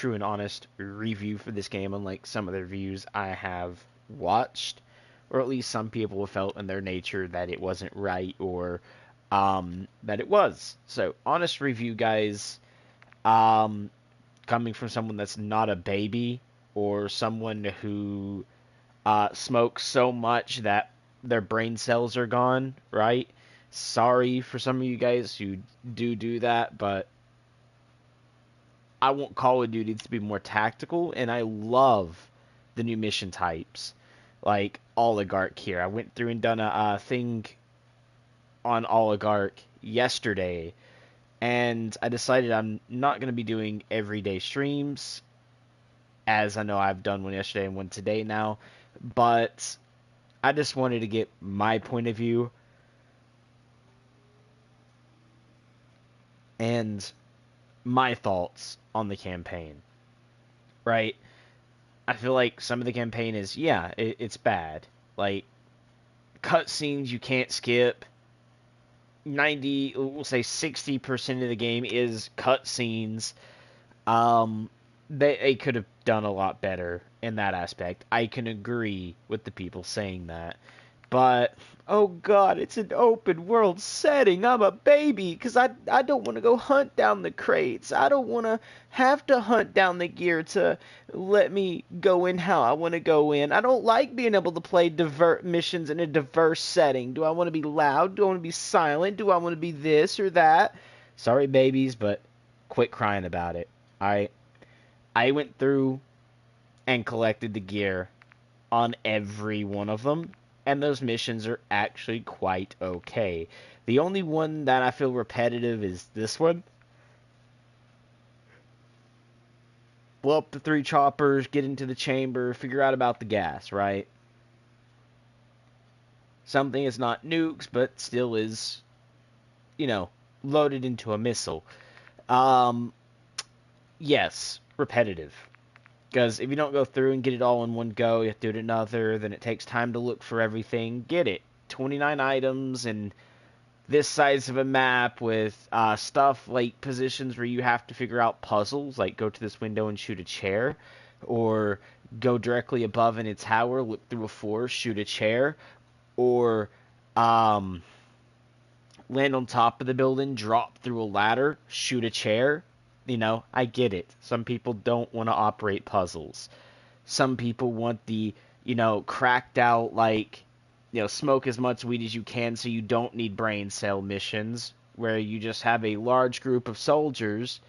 true and honest review for this game, unlike some of the reviews I have watched, or at least some people have felt in their nature that it wasn't right or that it was. So, honest review, guys, coming from someone that's not a baby or someone who smokes so much that their brain cells are gone, right? Sorry for some of you guys who do that, but I want Call of Duty to be more tactical, and I love the new mission types, like Oligarch here. I went through and done a thing on Oligarch yesterday, and I decided I'm not going to be doing everyday streams, as I know I've done one yesterday and one today now, but I just wanted to get my point of view and my thoughts on the campaign, right? I feel like some of the campaign is, yeah, it's bad. Like, cutscenes you can't skip. 90, we'll say 60% of the game is cutscenes. They could have done a lot better in that aspect. I can agree with the people saying that. But, oh god, it's an open world setting. I'm a baby because I don't want to go hunt down the crates. I don't want to have to hunt down the gear to let me go in how I want to go in. I don't like being able to play divert missions in a diverse setting. Do I want to be loud? Do I want to be silent? Do I want to be this or that? Sorry, babies, but quit crying about it. I went through and collected the gear on every one of them, and those missions are actually quite okay. The only one that I feel repetitive is this one. Blow up the 3 choppers, get into the chamber, figure out about the gas, right? Something is not nukes, but still is, loaded into a missile. Yes, repetitive. Because if you don't go through and get it all in one go, you have to do it another, then it takes time to look for everything. Get it. 29 items and this size of a map with stuff like positions where you have to figure out puzzles, like go to this window and shoot a chair, or go directly above in a tower, look through a floor, shoot a chair, or land on top of the building, drop through a ladder, shoot a chair. I get it. Some people don't want to operate puzzles. Some people want the, cracked out, like, smoke as much weed as you can so you don't need brain cell missions, where you just have a large group of soldiers,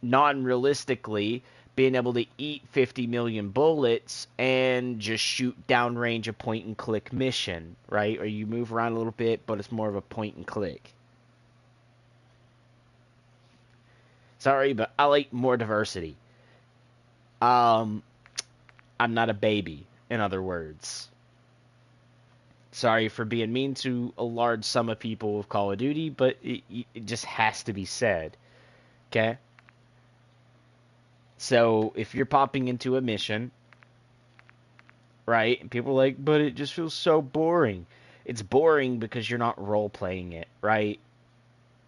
non-realistically, being able to eat 50 million bullets and just shoot downrange a point-and-click mission, right? Or you move around a little bit, but it's more of a point-and-click. Sorry, but I like more diversity. I'm not a baby, in other words. Sorry for being mean to a large sum of people with Call of Duty, but it just has to be said. Okay? So, if you're popping into a mission, right, and people are like, but it just feels so boring. It's boring because you're not role-playing it, right?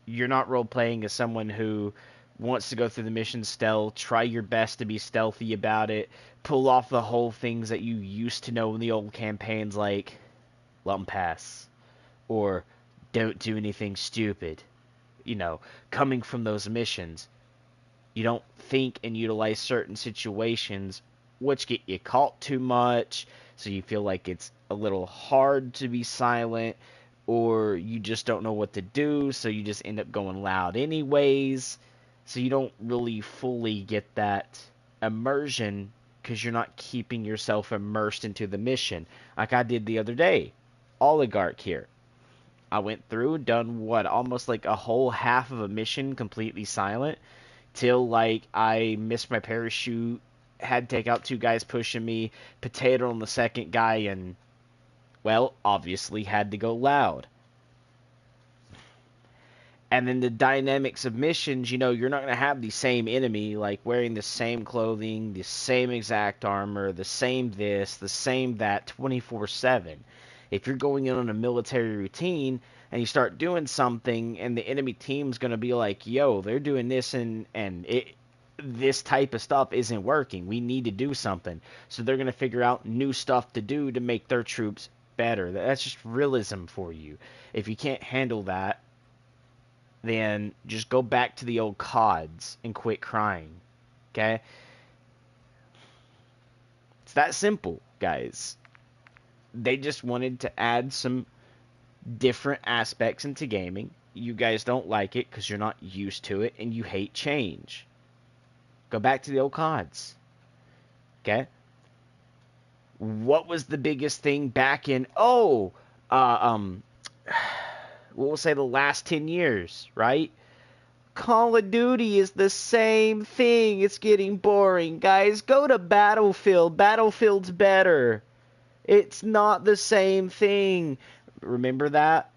You're not role-playing as someone who wants to go through the mission stealth, try your best to be stealthy about it, pull off the whole things that you used to know in the old campaigns, like, let them pass, or don't do anything stupid. Coming from those missions, you don't think and utilize certain situations which get you caught too much, so you feel like it's a little hard to be silent, or you just don't know what to do, so you just end up going loud anyways. So you don't really fully get that immersion because you're not keeping yourself immersed into the mission. Like I did the other day. Oligarch here. I went through, done almost like a whole half of a mission completely silent, till like I missed my parachute, had to take out 2 guys pushing me, potato on the second guy, and, well, obviously had to go loud. And then the dynamics of missions, you're not going to have the same enemy, like wearing the same clothing, the same exact armor, the same this, the same that, 24/7. If you're going in on a military routine and you start doing something and the enemy team's going to be like, yo, they're doing this and this type of stuff isn't working. We need to do something. So they're going to figure out new stuff to do to make their troops better. That's just realism for you. If you can't handle that, then just go back to the old CODs and quit crying. Okay? It's that simple, guys. They just wanted to add some different aspects into gaming. You guys don't like it because you're not used to it and you hate change. Go back to the old CODs. Okay? What was the biggest thing back in, we'll say the last 10 years, right? Call of Duty is the same thing. It's getting boring. Guys, go to Battlefield. Battlefield's better. It's not the same thing. Remember that?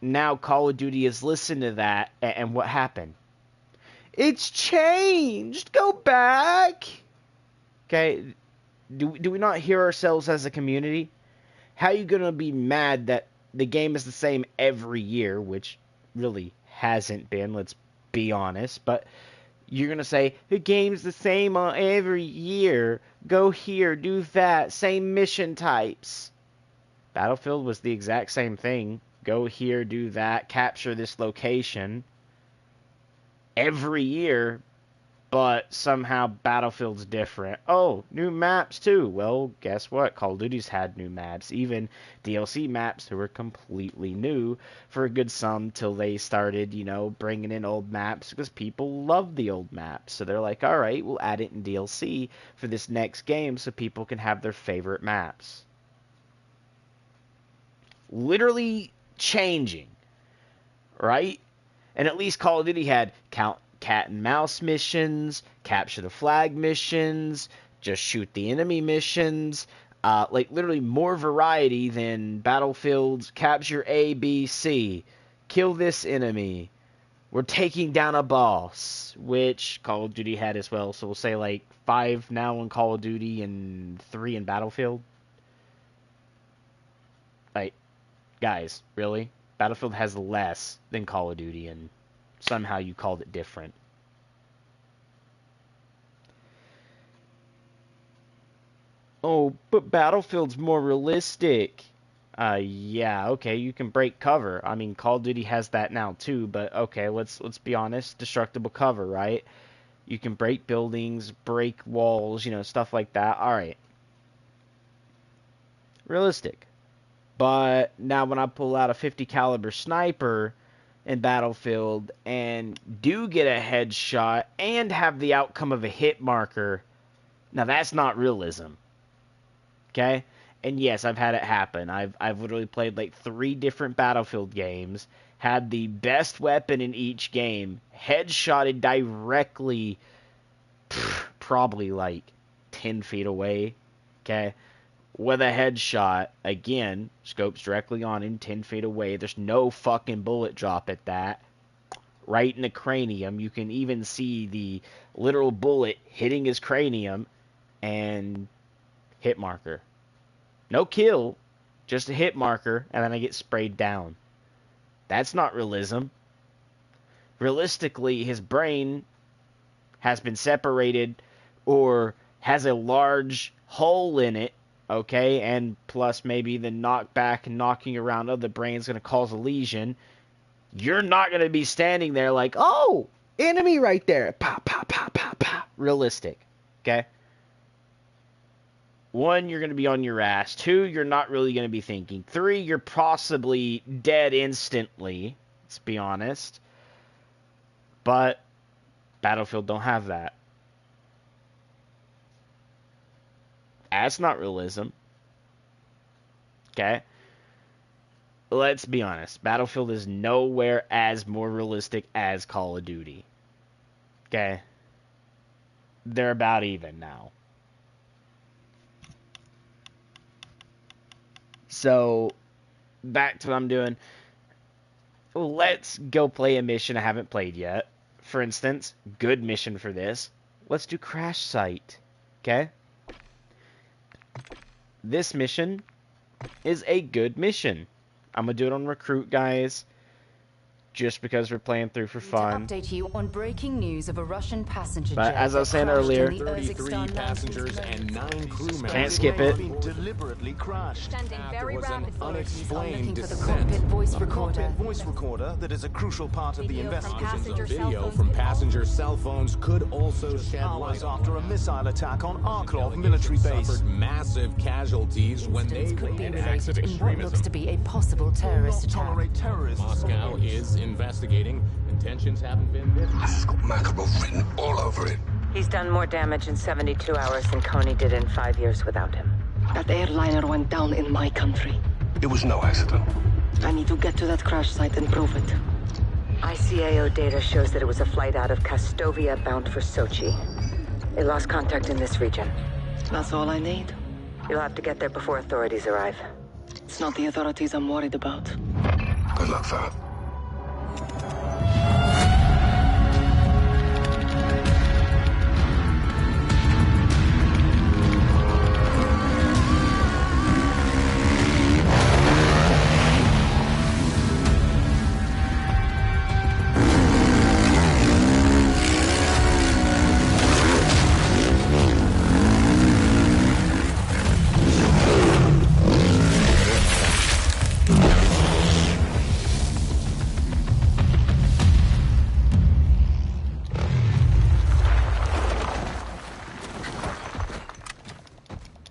Now Call of Duty has listened to that, and what happened? It's changed. Go back. Okay? Do we not hear ourselves as a community? How are you going to be mad that the game is the same every year, which really hasn't been, let's be honest, but you're going to say, the game's the same every year, go here, do that, same mission types. Battlefield was the exact same thing. Go here, do that, capture this location every year, but somehow Battlefield's different. Oh, new maps too. Well, guess what? Call of Duty's had new maps, even DLC maps that were completely new for a good sum till they started, bringing in old maps because people love the old maps. So they're like, all right, we'll add it in DLC for this next game so people can have their favorite maps. Literally changing, right? And at least Call of Duty had cat and mouse missions, capture the flag missions, just shoot the enemy missions, literally more variety than Battlefield's capture A, B, C, kill this enemy, we're taking down a boss, which Call of Duty had as well. So we'll say 5 now in Call of Duty and 3 in Battlefield. Guys, really? Battlefield has less than Call of Duty, and somehow you called it different. Oh, but Battlefield's more realistic. Yeah, okay, you can break cover. I mean, Call of Duty has that now too, but okay, let's be honest. Destructible cover, right? You can break buildings, break walls, stuff like that. All right. Realistic. But now when I pull out a 50 caliber sniper in Battlefield and do get a headshot and have the outcome of a hit marker, now that's not realism. Okay? And yes, I've had it happen. I've literally played 3 different Battlefield games, had the best weapon in each game, headshotted directly, probably 10 feet away. Okay? With a headshot, again, scopes directly on him, 10 feet away. There's no fucking bullet drop at that. Right in the cranium. You can even see the literal bullet hitting his cranium and hit marker. No kill, just a hit marker, and then I get sprayed down. That's not realism. Realistically, his brain has been separated or has a large hole in it. Okay, and plus maybe the knockback and knocking around of the brain is going to cause a lesion. You're not going to be standing there like, oh, enemy right there. Pop, pop, pop, pop, pop. Realistic. Okay? 1, you're going to be on your ass. 2, you're not really going to be thinking. 3, you're possibly dead instantly. Let's be honest. But Battlefield don't have that. That's not realism. Okay? Let's be honest. Battlefield is nowhere as more realistic as Call of Duty. Okay? They're about even now. So, back to what I'm doing. Let's go play a mission I haven't played yet. For instance, good mission for this. Let's do Crash Site. Okay? This mission is a good mission. I'm going to do it on Recruit, guys. just because we're playing through for fun. To update you on breaking news of a Russian passenger But jet as I was saying earlier, 33 passengers and 9 crew members can't skip it. deliberately crashed. Very There was an rapid. unexplained For the descent. cockpit voice A recorder. cockpit voice recorder that is a crucial part of the Video from investigation. passenger cell Video phones from could passenger cell phones could also shed Hours light after a missile attack on Arklov military base. suffered massive casualties when they Incidents could be went related in what looks to be a possible terrorist not attack. tolerate terrorists. Moscow is investigating. Intentions haven't been This has got Makarov written all over it. He's done more damage in 72 hours than Coney did in 5 years without him. That airliner went down in my country. It was no accident. I need to get to that crash site and prove it. ICAO data shows that it was a flight out of Kastovia bound for Sochi. They lost contact in this region. That's all I need. You'll have to get there before authorities arrive. It's not the authorities I'm worried about. Good luck, fella.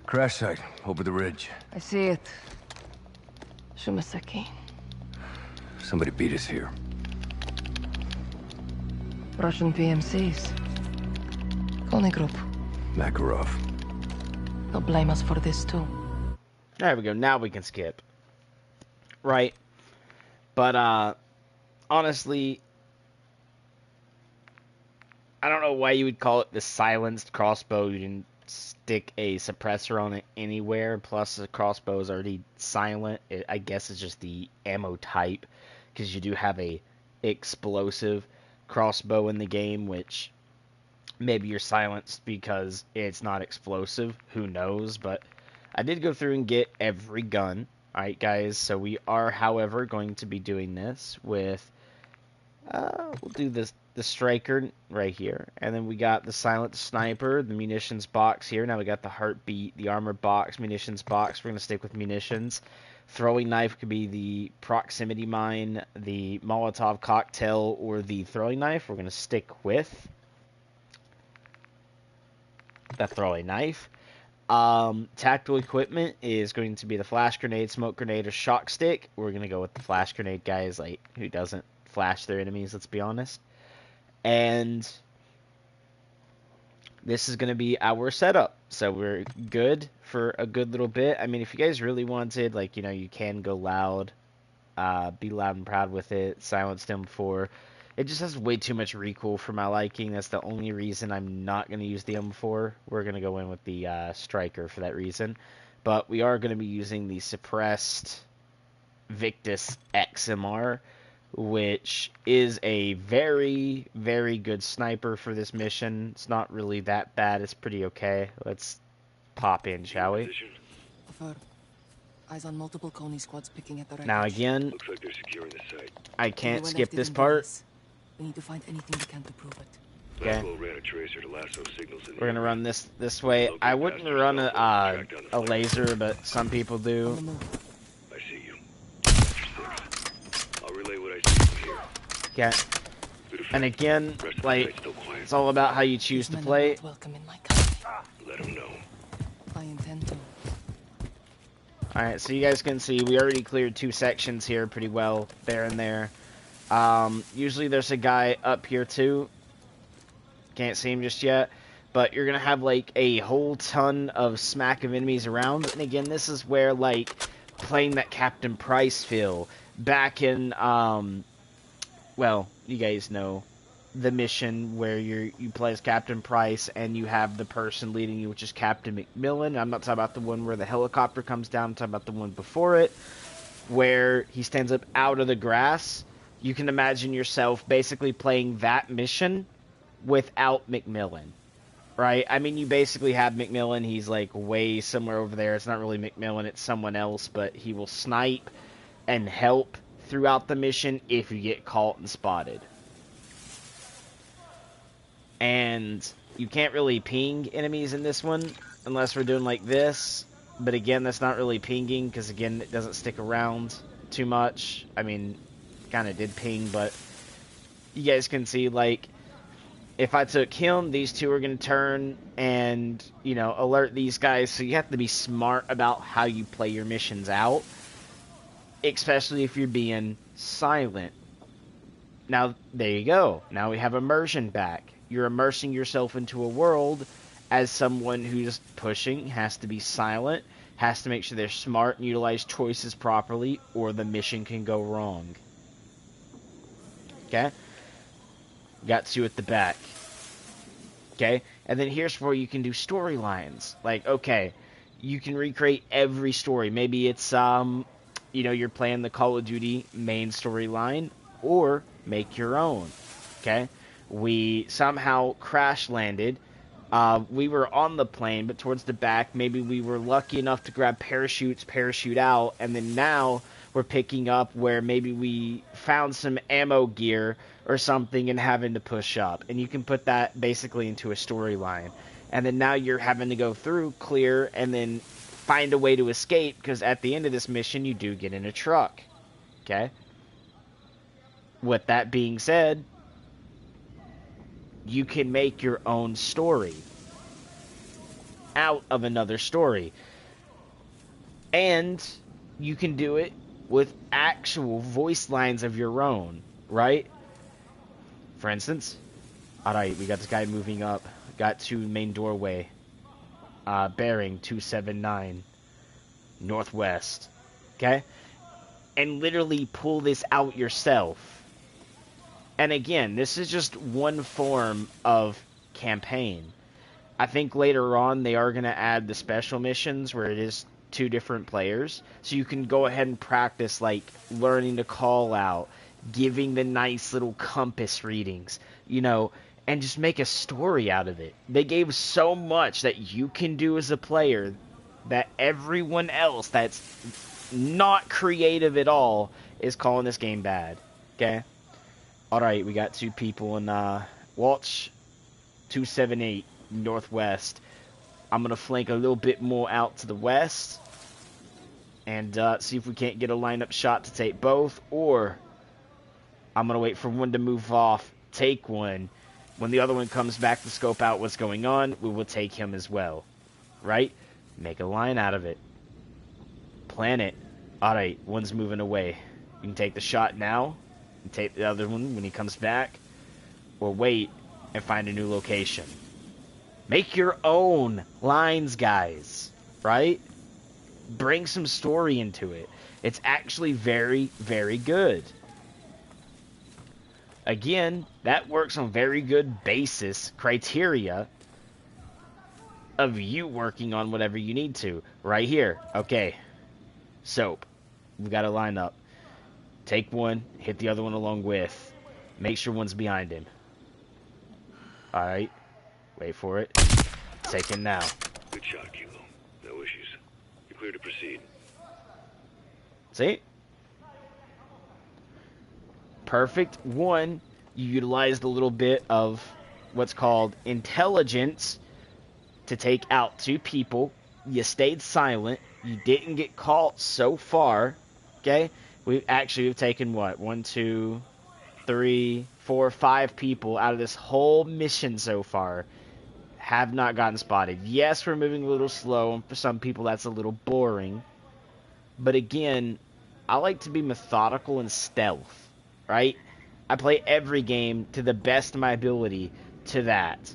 Crash site, over the ridge. I see it. Shumaseki. Somebody beat us here. Russian PMCs. Coney Group. Makarov. They'll blame us for this too. There we go. Now we can skip. Right. But, honestly, I don't know why you would call it the silenced crossbow. You didn't stick a suppressor on it anywhere. Plus, the crossbow is already silent. I guess it's just the ammo type. Because you do have a explosive crossbow in the game, which maybe you're silenced because it's not explosive. Who knows? But I did go through and get every gun. Alright, guys. So we are, however, going to be doing this with... we'll do this. The striker right here, and then we got the silent sniper, the munitions box here. Now we got the heartbeat, the armor box, munitions box. We're gonna stick with munitions. Throwing knife could be the proximity mine, the Molotov cocktail, or the throwing knife. We're gonna stick with the throwing knife. Tactical equipment is going to be the flash grenade, smoke grenade, or shock stick. We're gonna go with the flash grenade, guys. Like, who doesn't flash their enemies? Let's be honest. And this is going to be our setup. So we're good for a good little bit. I mean, if you guys really wanted, like, you know, you can go loud. Be loud and proud with it. Silence them for. It just has way too much recoil for my liking. That's the only reason I'm not going to use the M4. We're going to go in with the striker for that reason. But we are going to be using the suppressed Victus XMR, which is a very, very good sniper for this mission. It's not really that bad. It's pretty okay. Let's pop in, shall we? Eyes on multiple Coney squads picking at the Now again, Looks like they're securing the site. I can't skip this part. We need to find anything we can to prove it. Okay. Laswell ran a tracer to lasso signals in the We're gonna area. run this way. I wouldn't run a laser, but some people On do. the move. I see you. I'll relay what I see from here. Okay. And again, Rest of the like, site's still quiet. it's all about how you choose to Men are play. not welcome in my country. Let them know. I intend to. Alright, so you guys can see we already cleared 2 sections here pretty well, there and there. Usually there's a guy up here too. Can't see him just yet. But you're going to have like a whole ton of smack of enemies around. And again, this is where like playing that Captain Price feel. Back in, well, you guys know the mission where you play as Captain Price and you have the person leading you, which is Captain McMillan. I'm not talking about the one where the helicopter comes down. I'm talking about the one before it, where he stands up out of the grass. You can imagine yourself basically playing that mission without McMillan, right? I mean, you basically have McMillan. He's like way somewhere over there. It's not really McMillan. It's someone else, but he will snipe and help throughout the mission if you get caught and spotted. And you can't really ping enemies in this one unless we're doing like this. But again, that's not really pinging because, again, it doesn't stick around too much. I mean, kind of did ping, but you guys can see, like, if I took him, these two are going to turn and, you know, alert these guys. So you have to be smart about how you play your missions out, especially if you're being silent. Now, there you go. Now we have immersion back. You're immersing yourself into a world as someone who's pushing, has to be silent, has to make sure they're smart and utilize choices properly, or the mission can go wrong. Okay? Got two at the back. Okay? And then here's where you can do storylines. Like, okay, you can recreate every story. Maybe it's, you know, you're playing the Call of Duty main storyline, or make your own. Okay? We somehow crash landed. We were on the plane, but towards the back, maybe we were lucky enough to grab parachutes, parachute out, and then now we're picking up where maybe we found some ammo gear or something and having to push up. And you can put that basically into a storyline. And then now you're having to go through, clear, and then find a way to escape, because at the end of this mission, you do get in a truck. Okay? With that being said, you can make your own story out of another story. And you can do it with actual voice lines of your own, right? For instance, alright, we got this guy moving up. Got to main doorway. Bearing 279. Northwest. Okay? And literally pull this out yourself. And again, this is just one form of campaign. I think later on they are going to add the special missions where it is 2 different players. So you can go ahead and practice, like, learning to call out, giving the nice little compass readings, you know, and just make a story out of it. They gave so much that you can do as a player that everyone else that's not creative at all is calling this game bad. Okay? Alright, we got 2 people in Watch 278 Northwest. I'm going to flank a little bit more out to the west and see if we can't get a lineup shot to take both, or I'm going to wait for one to move off, take one. When the other one comes back to scope out what's going on, we will take him as well. Right? Make a line out of it. Plan it. Alright, one's moving away. You can take the shot now, and take the other one when he comes back, or wait and find a new location. Make your own lines, guys. Right? Bring some story into it. It's actually very, very good. Again, that works on very good basis criteria of you working on whatever you need to. Right here. Okay. Soap. We got to line up. Take one, hit the other one along with. Make sure one's behind him. Alright. Wait for it. Taken now. Good shot, Kilo. No issues. You're clear to proceed. See? Perfect. One, you utilized a little bit of what's called intelligence to take out 2 people. You stayed silent. You didn't get caught so far. Okay? We've taken what? 1, 2, 3, 4, 5 people out of this whole mission so far. Have not gotten spotted. Yes, we're moving a little slow, and for some people that's a little boring. But again, I like to be methodical and stealth, right? I play every game to the best of my ability to that.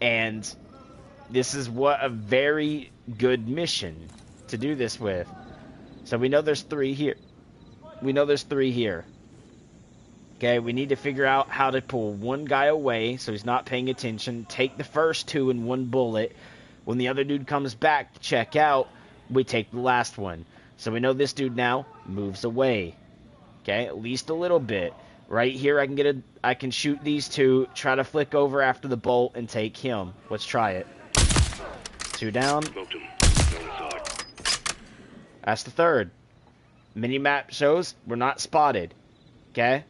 And this is what a very good mission to do this with. So we know there's 3 here. Okay, we need to figure out how to pull one guy away so he's not paying attention. Take the first 2 in one bullet. When the other dude comes back to check out, we take the last one. So we know this dude now moves away. Okay, at least a little bit. Right here, I can shoot these 2, try to flick over after the bolt, and take him. Let's try it. 2 down. Smoked him. No one saw it. That's the 3rd. Minimap shows we're not spotted. Okay?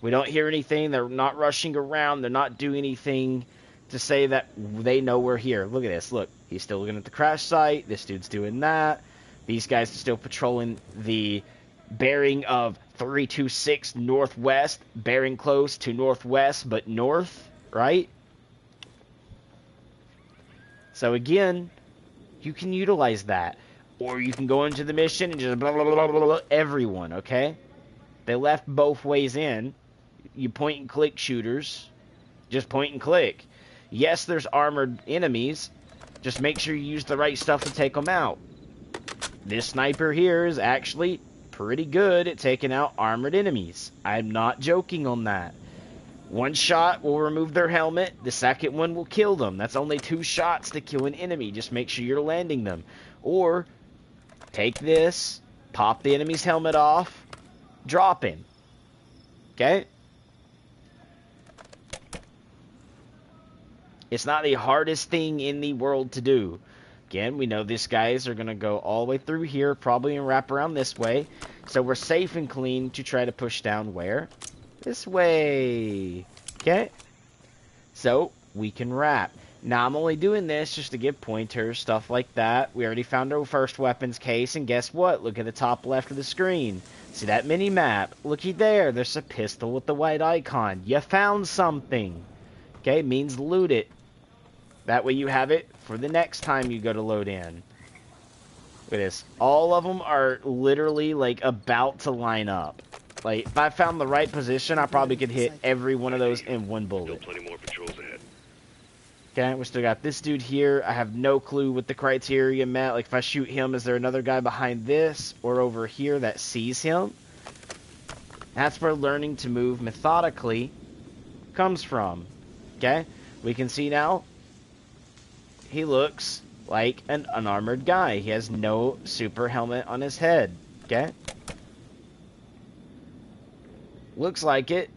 We don't hear anything. They're not rushing around. They're not doing anything to say that they know we're here. Look at this. Look. He's still looking at the crash site. This dude's doing that. These guys are still patrolling the bearing of 326 northwest. Bearing close to northwest, but north. Right? So again, you can utilize that. Or you can go into the mission and just blah, blah, blah, blah, blah, everyone, okay? They left both ways in. You point and click shooters. Just point and click. Yes, there's armored enemies. Just make sure you use the right stuff to take them out. This sniper here is actually pretty good at taking out armored enemies. I'm not joking on that. One shot will remove their helmet. The second one will kill them. That's only 2 shots to kill an enemy. Just make sure you're landing them. Or take this, pop the enemy's helmet off, drop him. Okay? It's not the hardest thing in the world to do. Again, we know these guys are going to go all the way through here, probably and wrap around this way. So we're safe and clean to try to push down where? This way. Okay? So, we can wrap. Now, I'm only doing this just to give pointers, stuff like that. We already found our first weapons case, and guess what? Look at the top left of the screen. See that mini-map? Looky there. There's a pistol with the white icon. You found something. Okay? Means loot it. That way you have it for the next time you go to load in. Look at this. All of them are literally, like, about to line up. Like, if I found the right position, I probably could hit every one of those in one bullet. Still plenty more patrols ahead. Okay, we still got this dude here. I have no clue what the criteria met. Like, if I shoot him, is there another guy behind this or over here that sees him? That's where learning to move methodically comes from. Okay? We can see now, he looks like an unarmored guy. He has no super helmet on his head. Okay? Looks like it,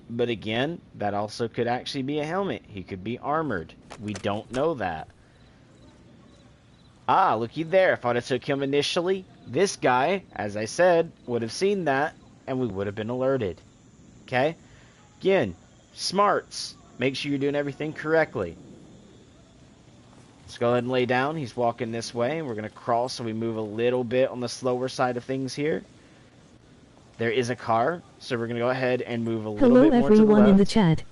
but again, that also could actually be a helmet. He could be armored. We don't know that. Ah, looky there. If I'd have took him initially, this guy, as I said, would have seen that, and we would have been alerted. Okay? Again, smarts. Make sure you're doing everything correctly. Let's go ahead and lay down. He's walking this way. We're going to crawl, so we move a little bit on the slower side of things here. There is a car, so we're going to go ahead and move a little bit more to the left. Hello everyone in the chat.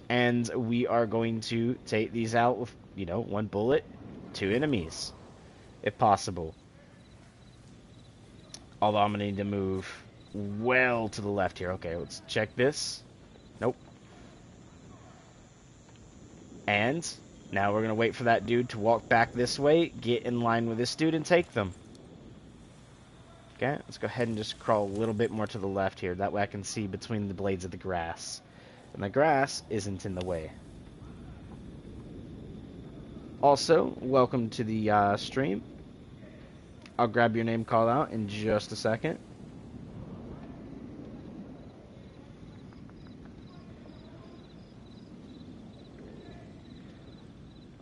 And we are going to take these out with, you know, 1 bullet, 2 enemies, if possible. Although I'm going to need to move well to the left here. Okay, let's check this. Nope. And now we're going to wait for that dude to walk back this way, get in line with this dude, and take them. Okay, let's go ahead and just crawl a little bit more to the left here. That way I can see between the blades of the grass. And the grass isn't in the way. Also, welcome to the stream. I'll grab your name call out in just a second.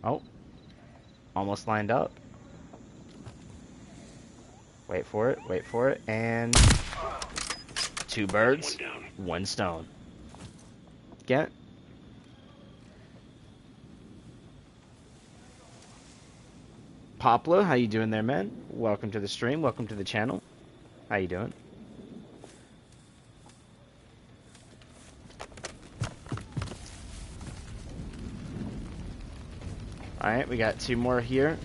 Oh, almost lined up. Wait for it, and 2 birds, 1 stone. Get. Popla, how you doing there, man? Welcome to the stream, welcome to the channel. How you doing? Alright, we got 2 more here.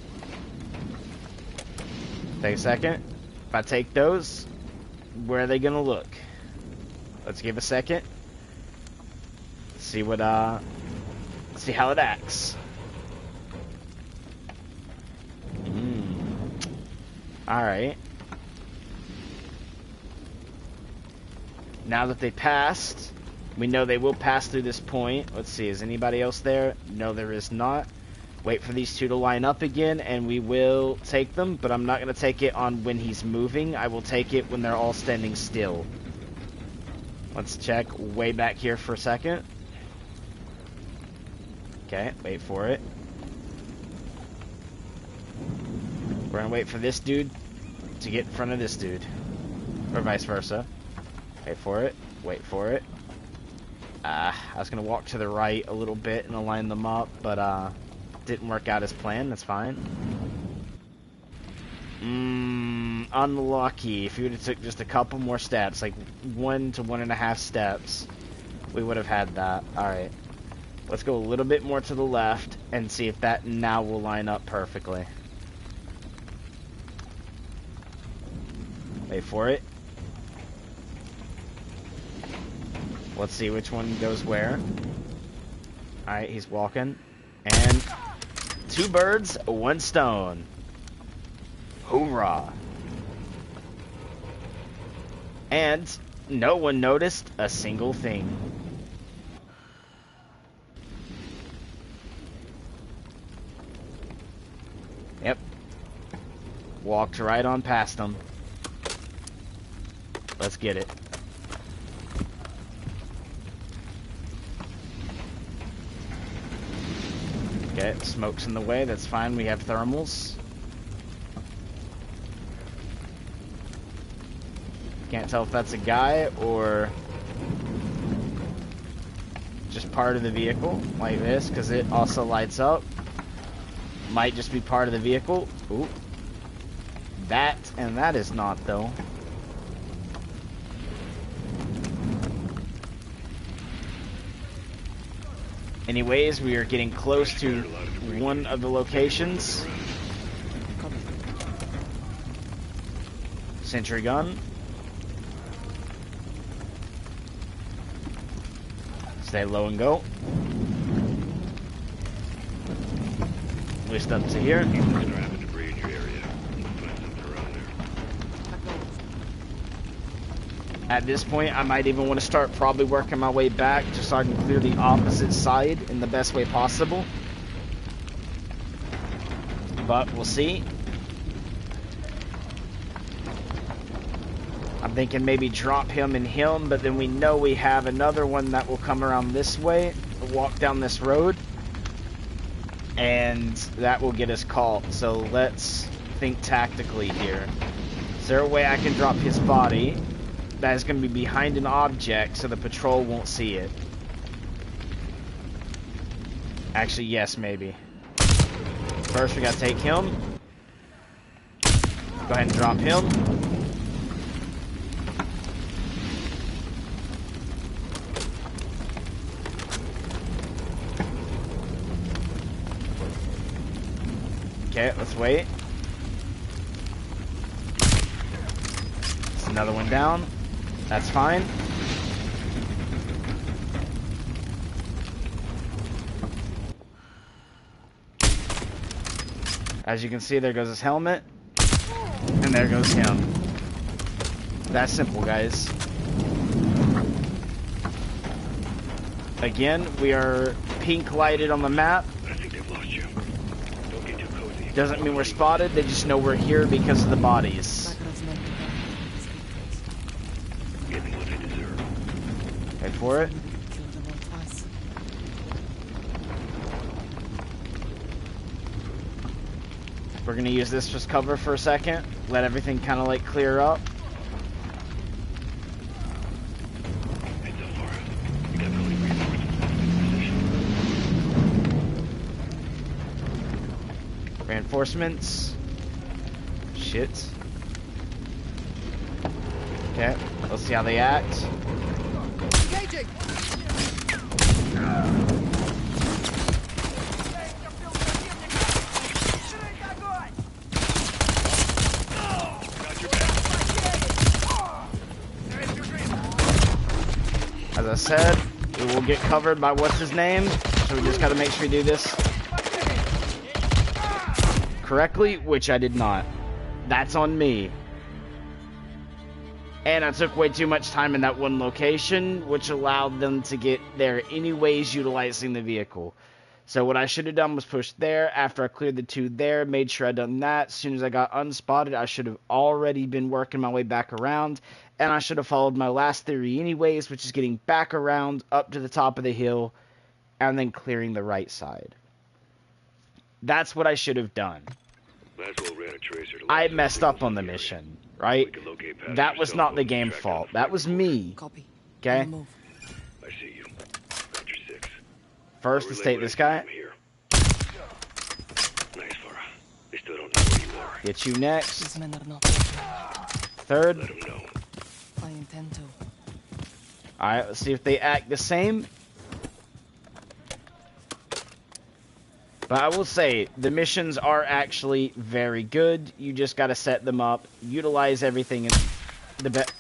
Take a second. If I take those, where are they gonna look? Let's give a second. See what, see how it acts. Alright. Now that they passed, we know they will pass through this point. Let's see, is anybody else there? No, there is not. Wait for these 2 to line up again, and we will take them, but I'm not going to take it on when he's moving. I will take it when they're all standing still. Let's check way back here for a second. Okay, wait for it. We're gonna wait for this dude to get in front of this dude. Or vice versa. Wait for it. Wait for it. I was gonna walk to the right a little bit and align them up, but didn't work out as planned. That's fine. Unlucky. If you would have took just a couple more steps, like 1 to 1.5 steps, we would have had that. Alright. Let's go a little bit more to the left and see if that now will line up perfectly. Wait for it. Let's see which one goes where. Alright, he's walking. And 2 birds, 1 stone. Hoorah. And no one noticed a single thing. Yep. Walked right on past them. Let's get it. Okay, smoke's in the way, that's fine, we have thermals. Can't tell if that's a guy or just part of the vehicle, like this, because it also lights up. Might just be part of the vehicle. Ooh. That, and that is not, though. Anyways, we are getting close to one of the locations. Sentry gun. Stay low and go. List up to here. At this point, I might even want to start probably working my way back just so I can clear the opposite side in the best way possible. But we'll see. I'm thinking maybe drop him and him, but then we know we have another one that will come around this way, walk down this road, and that will get us caught. So let's think tactically here. Is there a way I can drop his body that is going to be behind an object so the patrol won't see it? Actually, yes, maybe. First, we gotta take him. Go ahead and drop him. Okay, let's wait. There's another one down. That's fine. As you can see, there goes his helmet. And there goes him. That's simple, guys. Again, we are pink lighted on the map. I think they've lost you. Don't get too cozy. Doesn't mean we're spotted, they just know we're here because of the bodies. Give me what I deserve. Wait for it. Killed them all twice. We're gonna use this as cover for a second. Let everything kind of like clear up. Hey, so far, we got really reinforcements in position. Reinforcements. Shit. Okay, let's see how they act. Engaging! As I said, we will get covered by what's his name, so we just gotta make sure we do this correctly, which I did not. That's on me. And I took way too much time in that one location, which allowed them to get there anyways, utilizing the vehicle. So what I should have done was push there. After I cleared the 2 there, made sure I done that. As soon as I got unspotted, I should have already been working my way back around. And I should have followed my last theory anyways, which is getting back around up to the top of the hill and then clearing the right side. That's what I should have done. Last well ran a tracer to I last messed signals up on in the area. mission, We right? can locate past That your was cell not phone the and game track fault. down That the was flight me. Copy. Okay? On the move. I see you. Roger 6. First, I'll let's relay take what I this see guy. from here. Nice, Farah. They still don't know where you are. Get you next. These men are not working. Third. Let them know. I intend to. Alright, let's see if they act the same. But I will say, the missions are actually very good. You just gotta set them up, utilize everything in the best.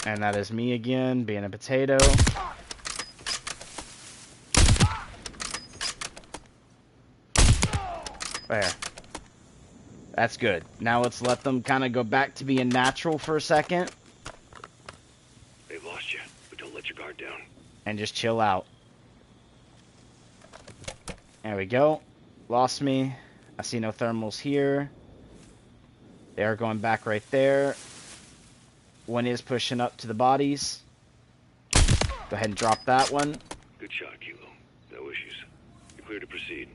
And that is me again, being a potato. There. That's good. Now let's let them kind of go back to being natural for a second. They've lost you, but don't let your guard down. And just chill out. There we go. Lost me. I see no thermals here. They are going back right there. One is pushing up to the bodies. Go ahead and drop that one. Good shot, Kilo. No issues. You're clear to proceed.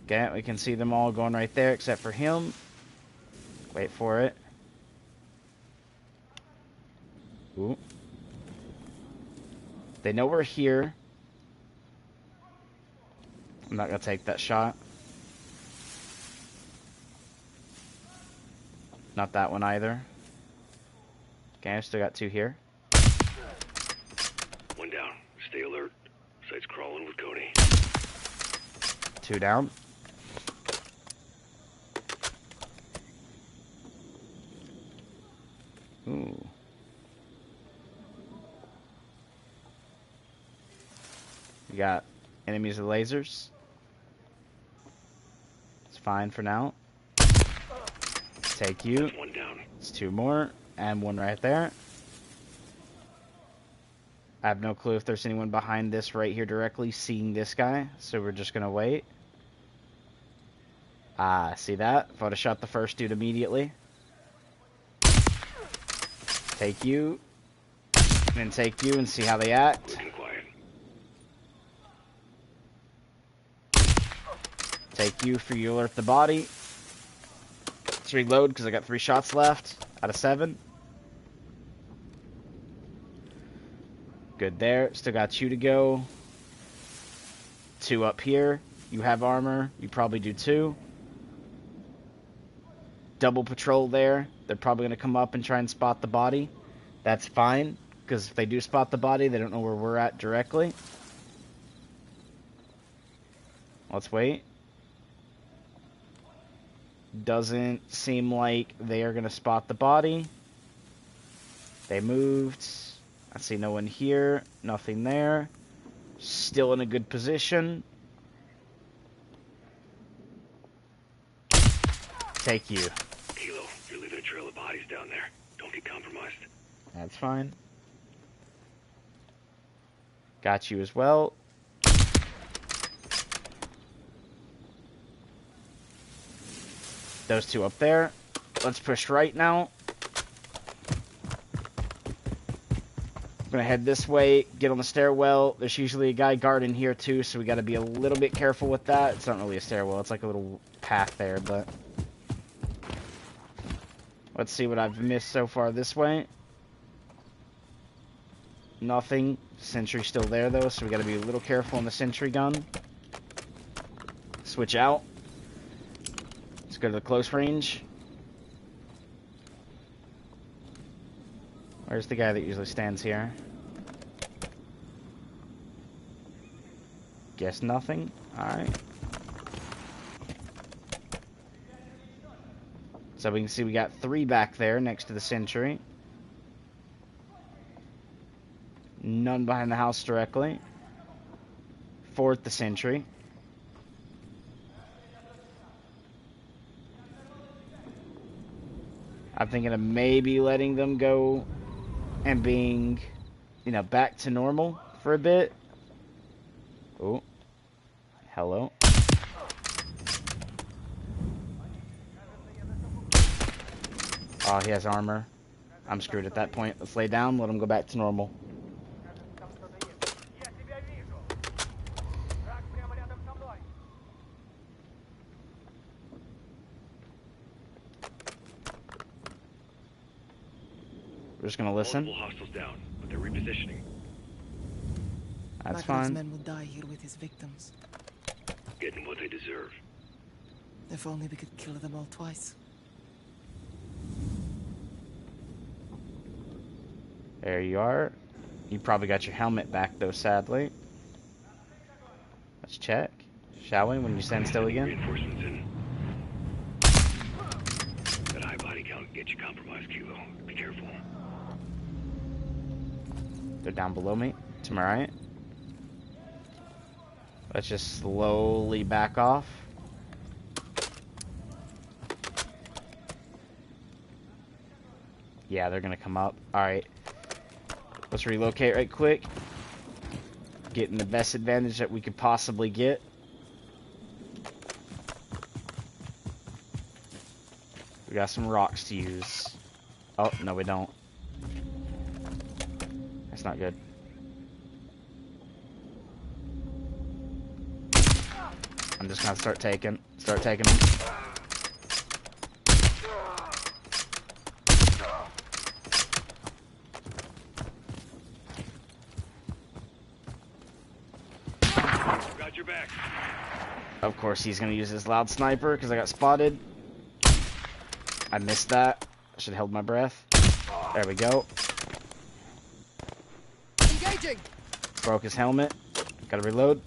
Okay, we can see them all going right there except for him. Wait for it. Ooh. They know we're here. I'm not going to take that shot. Not that one either. Okay, I still got two here. One down. Stay alert. Site's crawling with Coney. Two down. Ooh. We got enemies with lasers. It's fine for now. Take you. That's one down. It's two more. And one right there. I have no clue if there's anyone behind this right here directly seeing this guy. So we're just going to wait. Ah, see that? If I would have shot the first dude immediately. Take you. And then take you and see how they act. Looking quiet. Take you for you alert the body. Let's reload because I got 3 shots left out of 7. Good there. Still got you to go. 2 up here. You have armor. You probably do too. Double patrol there. They're probably going to come up and try and spot the body. That's fine, because if they do spot the body, they don't know where we're at directly. Let's wait. Doesn't seem like they are going to spot the body. They moved. I see no one here. Nothing there. Still in a good position. Take you. Kilo, you're leaving a trail of bodies down there. Don't get compromised. That's fine. Got you as well. Those 2 up there. Let's push right now. I'm gonna head this way, get on the stairwell. There's usually a guy guarding here too, so we gotta be a little bit careful with that. It's not really a stairwell, it's like a little path there, but... Let's see what I've missed so far this way. Nothing. Sentry's still there though, so we gotta be a little careful on the sentry gun. Switch out. Let's go to the close range. Where's the guy that usually stands here? Guess nothing. Alright. So we can see we got 3 back there next to the sentry. None behind the house directly. 4 at the sentry. I'm thinking of maybe letting them go and being, you know, back to normal for a bit. Oh. Hello. Oh, he has armor. I'm screwed at that point. Let's lay down, let him go back to normal. just gonna listen. Multiple hostiles down, but they're repositioning. That's Makarov's fine. men would die here with his victims. Getting what they deserve. If only we could kill them all twice. There you are. You probably got your helmet back though, sadly. Let's check, shall we, when you stand still again? Reinforcements in. That high body count can get you compromised, Kilo. Be careful. They're down below me, to my right. Let's just slowly back off. Yeah, they're gonna come up. Alright. Let's relocate right quick. Getting the best advantage that we could possibly get. We got some rocks to use. Oh, no we don't. That's not good. I'm just gonna start taking them. Got your back. Of course he's gonna use his loud sniper because I got spotted. I missed that. I should have held my breath. There we go. Engaging! Broke his helmet. Gotta reload.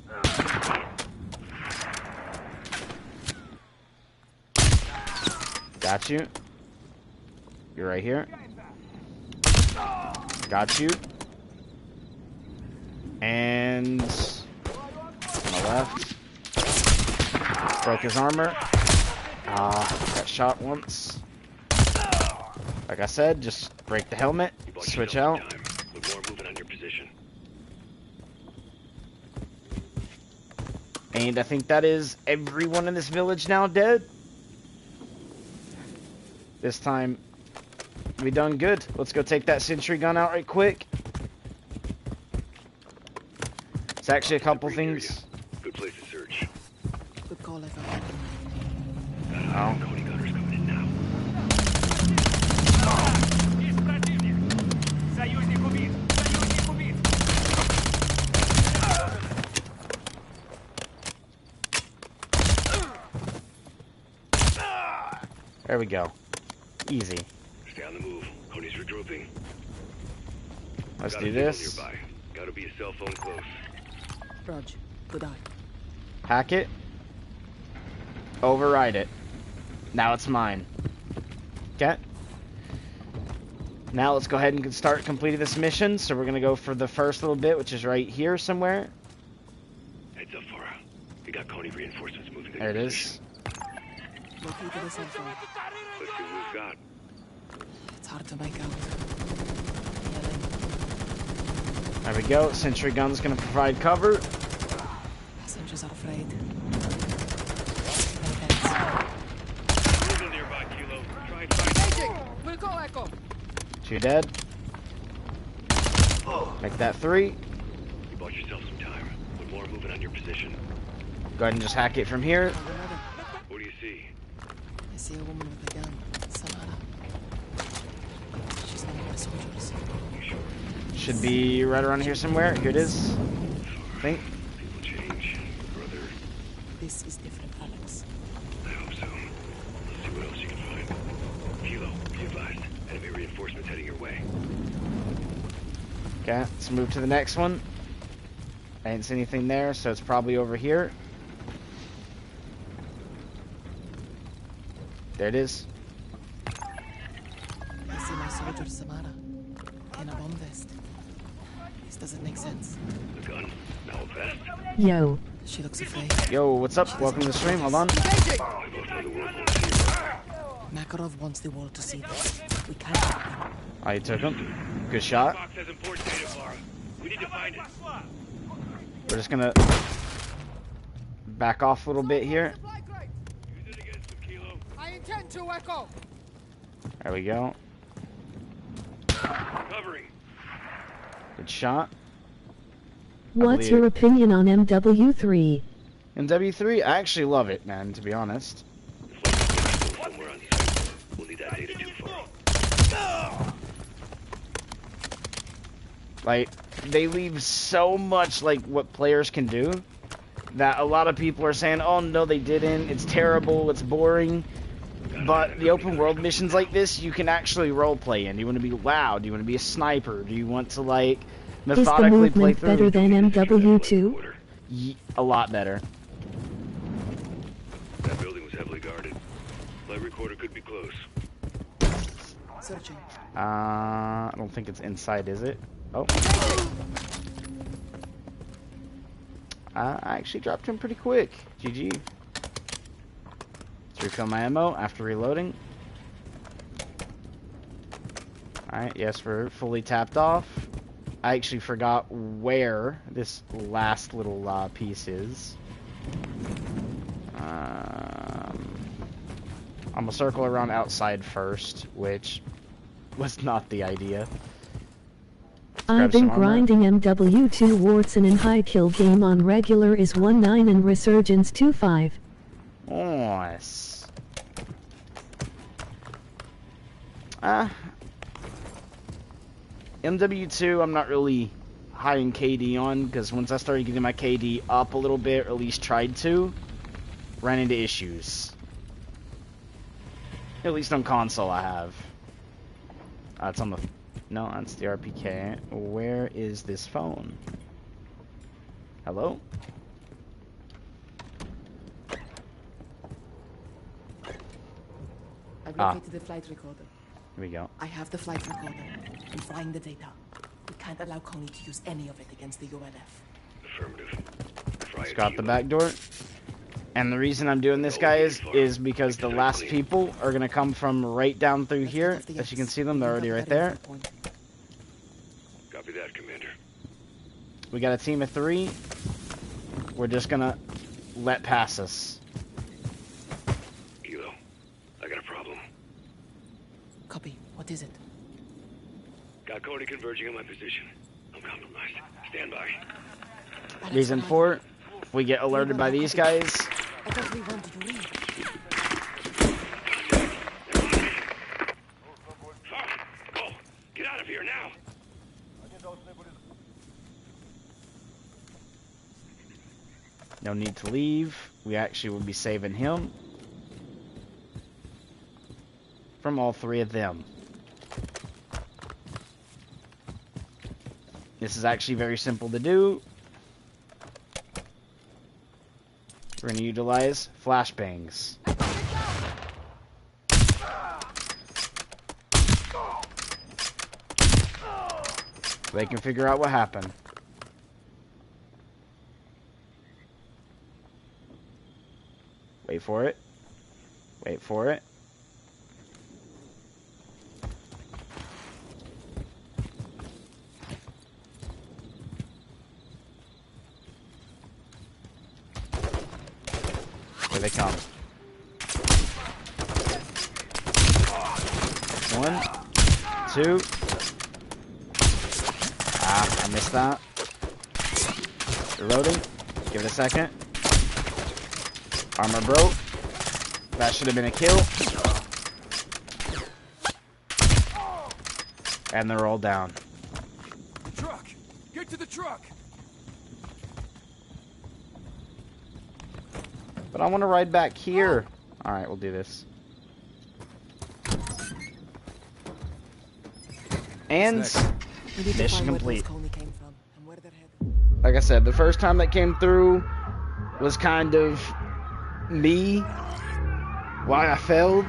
Got you. You're right here. Got you. And on the left. Broke his armor. Got shot once. Like I said, just break the helmet, You bought switch yourself out. some time. Look more movement on your position. And I think that is everyone in this village now dead. This time, we done good. Let's go take that sentry gun out right quick. It's actually a couple things. Good place to search. Good call, I thought. Oh. Cody Gunner's coming in now. There we go. Easy. Stay on the move. Cody's regrouping. Let's Got a do signal this. Nearby. Gotta be a cell phone close. Rog, good eye. Hack it. Override it. Now it's mine. Okay. Now let's go ahead and start completing this mission. So we're gonna go for the first little bit, which is right here somewhere. Heads up, Farah. We got Coney reinforcements moving. There it is. Located a cell phone. Let's see what we've got. It's hard to make out. Yelling. There we go. Sentry gun's gonna provide cover. Passengers are afraid. Moving nearby, Kilo. Try and find. We'll go, Echo. 2 dead. Make that 3. You bought yourself some time. Put more movement on your position. Go ahead and just hack it from here. What do you see? I see a woman with a gun. Samara. She's one of my soldiers. You sure? Should be right around here somewhere. Here it is. I think. People change, brother. This is different, Alex. I hope so. Let's see what else you can find. Kilo, be advised. Enemy reinforcements heading your way. Okay, let's move to the next one. I didn't see anything there, so it's probably over here. There it is. I see my soldier, Samara. In a bomb vest. This doesn't make sense. The gun, now a vest. Yo. She looks afraid. Yo, what's up? Welcome to the stream. Hold on. I both know the world won't see her. Makarov wants the world to see this. We can't help him. Oh, you took him. Good shot. Box has important data, Farah. We need to find it. We're just gonna back off a little bit here. Use it against him, Kilo. I intend to, Echo. There we go. Covering. Good shot. What's your opinion on MW3? MW3, I actually love it, man, to be honest. The flight is somewhere on site. We'll need that data too, Farah. Like, they leave so much, like, what players can do that a lot of people are saying, oh, no, they didn't. It's terrible. It's boring. But the open world missions like this, you can actually roleplay in. Do you want to be loud? Do you want to be a sniper? Do you want to, like, methodically play through? Is the movement better than MW2? A lot better. That building was heavily guarded. Light recorder could be close. Searching. I don't think it's inside, is it? Oh. I actually dropped him pretty quick. GG. Let's refill my ammo after reloading. Alright, yes, we're fully tapped off. I actually forgot where this last little piece is. I'm gonna circle around outside first, which was not the idea. I've been grinding MW2 Wartson and high kill game on regular is 1.9 and Resurgence 2.5. Nice. MW2 I'm not really high in KD on, because once I started getting my KD up a little bit, or at least tried to, ran into issues. At least on console I have. It's on the... No, that's the RPK. Where is this phone? Hello? I've located the flight recorder. Here we go. I have the flight recorder. I'm flying the data. We can't allow Coney to use any of it against the ULF. Affirmative. It's got the back door. And the reason I'm doing this, guys, is because the last people are going to come from right down through here. As you can see them, they're already right there. Copy that, Commander. We got a team of 3. We're just going to let pass us. Kilo, I got a problem. Copy. What is it? Got Cody converging on my position. I'm compromised. Stand by. Reason for it, if we get alerted by these guys... I thought we wanted to leave. Oh, get out of here now! No need to leave. We actually will be saving him from all 3 of them. This is actually very simple to do. We're going to utilize flashbangs. They can figure out what happened. Wait for it. Wait for it. Here they come. 1, 2. I missed that. Reloading. Give it a second. Armor broke. That should have been a kill. And they're all down. Truck! Get to the truck! But I want to ride back here. Alright, we'll do this. And mission complete. Like I said, the first time that came through was kind of me, why I failed.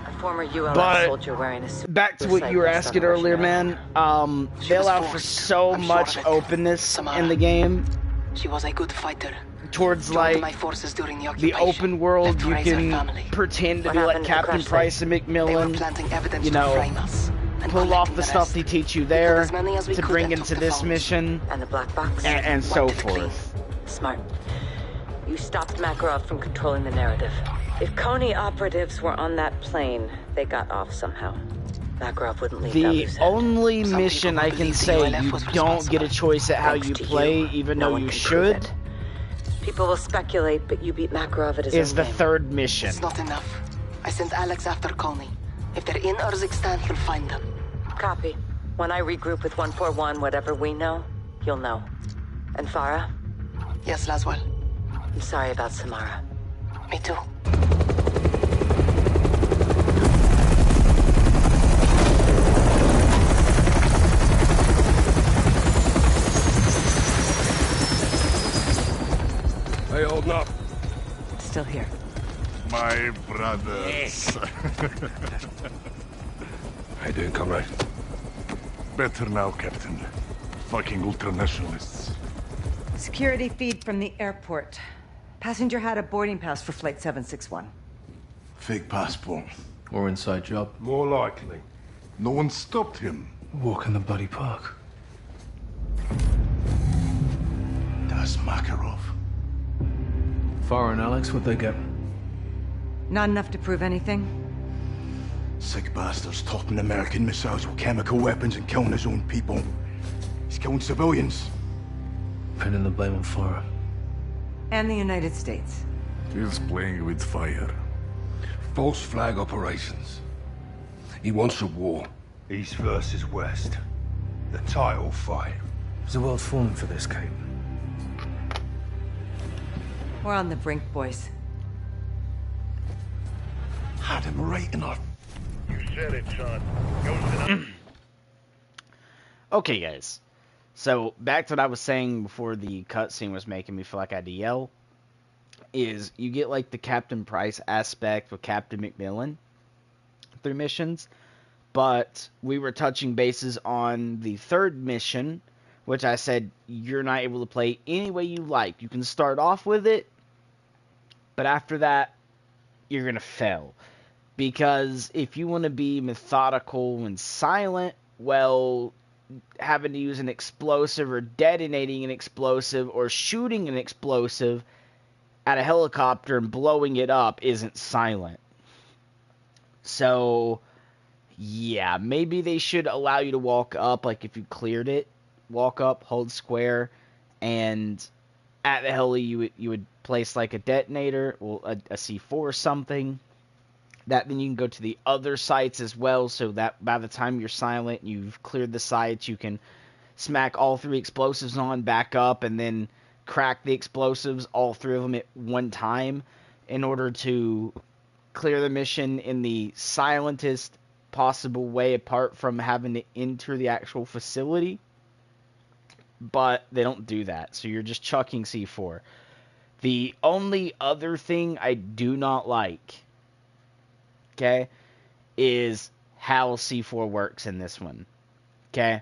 A former ULF But soldier wearing a suit. back to what you were asking earlier, man. They allow for so much openness in the game. She was a good fighter. Towards like My forces during the open world, you can pretend to be like Captain Price and McMillan. You know, pull off the stuff they teach you there to bring into this mission, And the black box. and so forth. Smart. You stopped Makarov from controlling the narrative. If Coney operatives were on that plane, they got off somehow. Makarov wouldn't leave that The loose end. only mission I can say you don't get a choice at how you play, even though you should, People will speculate, but you beat Makarov at his is own the game. 3rd mission. It's not enough. I sent Alex after Coney. If they're in Urzikstan, he'll find them. Copy. When I regroup with 141, whatever we know, you'll know. And Farah? Yes, Laswell. I'm sorry about Samara. Me too. Hey, holding up. Still here. My brothers. How you doing, comrade? Better now, Captain. Fucking ultranationalists. Security feed from the airport. Passenger had a boarding pass for Flight 761. Fake passport. Or inside job. More likely. No one stopped him. Walk in the bloody park. That's Makarov. Farah and Alex, what'd they get? Not enough to prove anything? Sick bastards topping American missiles with chemical weapons and killing his own people. He's killing civilians. Pinning the blame on Farah. And the United States. He's playing with fire. False flag operations. He wants a war. East versus West. The title fight. Is the world falling for this, Kate? We're on the brink, boys. Had him right in our... You said it, son. Goes to Okay, guys. So, back to what I was saying before the cutscene was making me feel like I had to yell, is you get, like, the Captain Price aspect with Captain McMillan through missions, but we were touching bases on the third mission, which I said you're not able to play any way you like. You can start off with it, but after that, you're going to fail. Because if you want to be methodical and silent, well, having to use an explosive or detonating an explosive or shooting an explosive at a helicopter and blowing it up isn't silent. So, yeah, maybe they should allow you to walk up, like if you cleared it, walk up, hold square, and at the heli you would place like a detonator, well, a C4 or something. That then you can go to the other sites as well, so that by the time you're silent, you've cleared the sites, you can smack all three explosives on, back up, and then crack the explosives, all three of them at one time, in order to clear the mission in the silentest possible way, apart from having to enter the actual facility. But they don't do that, so you're just chucking C4. The only other thing I do not like, okay, is how C4 works in this one, okay?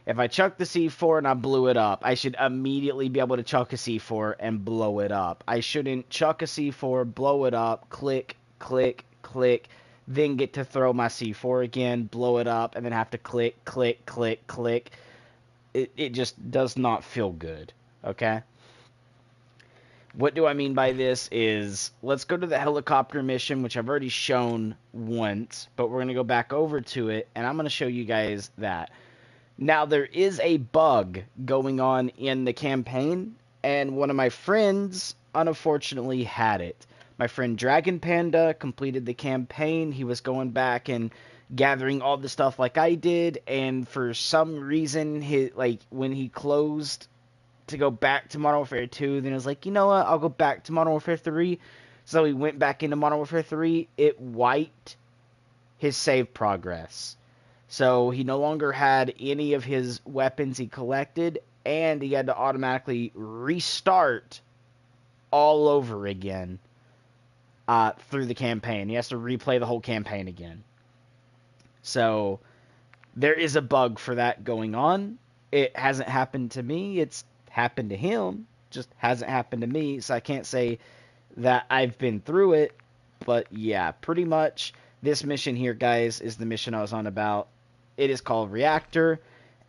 If I chuck the C4 and I blew it up, I should immediately be able to chuck a C4 and blow it up. I shouldn't chuck a C4, blow it up, click, click, click, then get to throw my C4 again, blow it up, and then have to click, click, click, click. It just does not feel good, okay? What do I mean by this is, let's go to the helicopter mission, which I've already shown once, but we're going to go back over to it, and I'm going to show you guys that. Now, there is a bug going on in the campaign, and one of my friends, unfortunately, had it. My friend Dragon Panda completed the campaign. He was going back and gathering all the stuff like I did, and for some reason, when he closed to go back to Modern Warfare 2, then it was like, you know what, I'll go back to Modern Warfare 3. So he went back into Modern Warfare 3. It wiped his save progress. So he no longer had any of his weapons he collected, and he had to automatically restart all over again through the campaign. He has to replay the whole campaign again. So there is a bug for that going on. It hasn't happened to me. It's happened to him, just hasn't happened to me, so I can't say that I've been through it. But yeah, pretty much this mission here, guys, is the mission I was on about. It is called Reactor,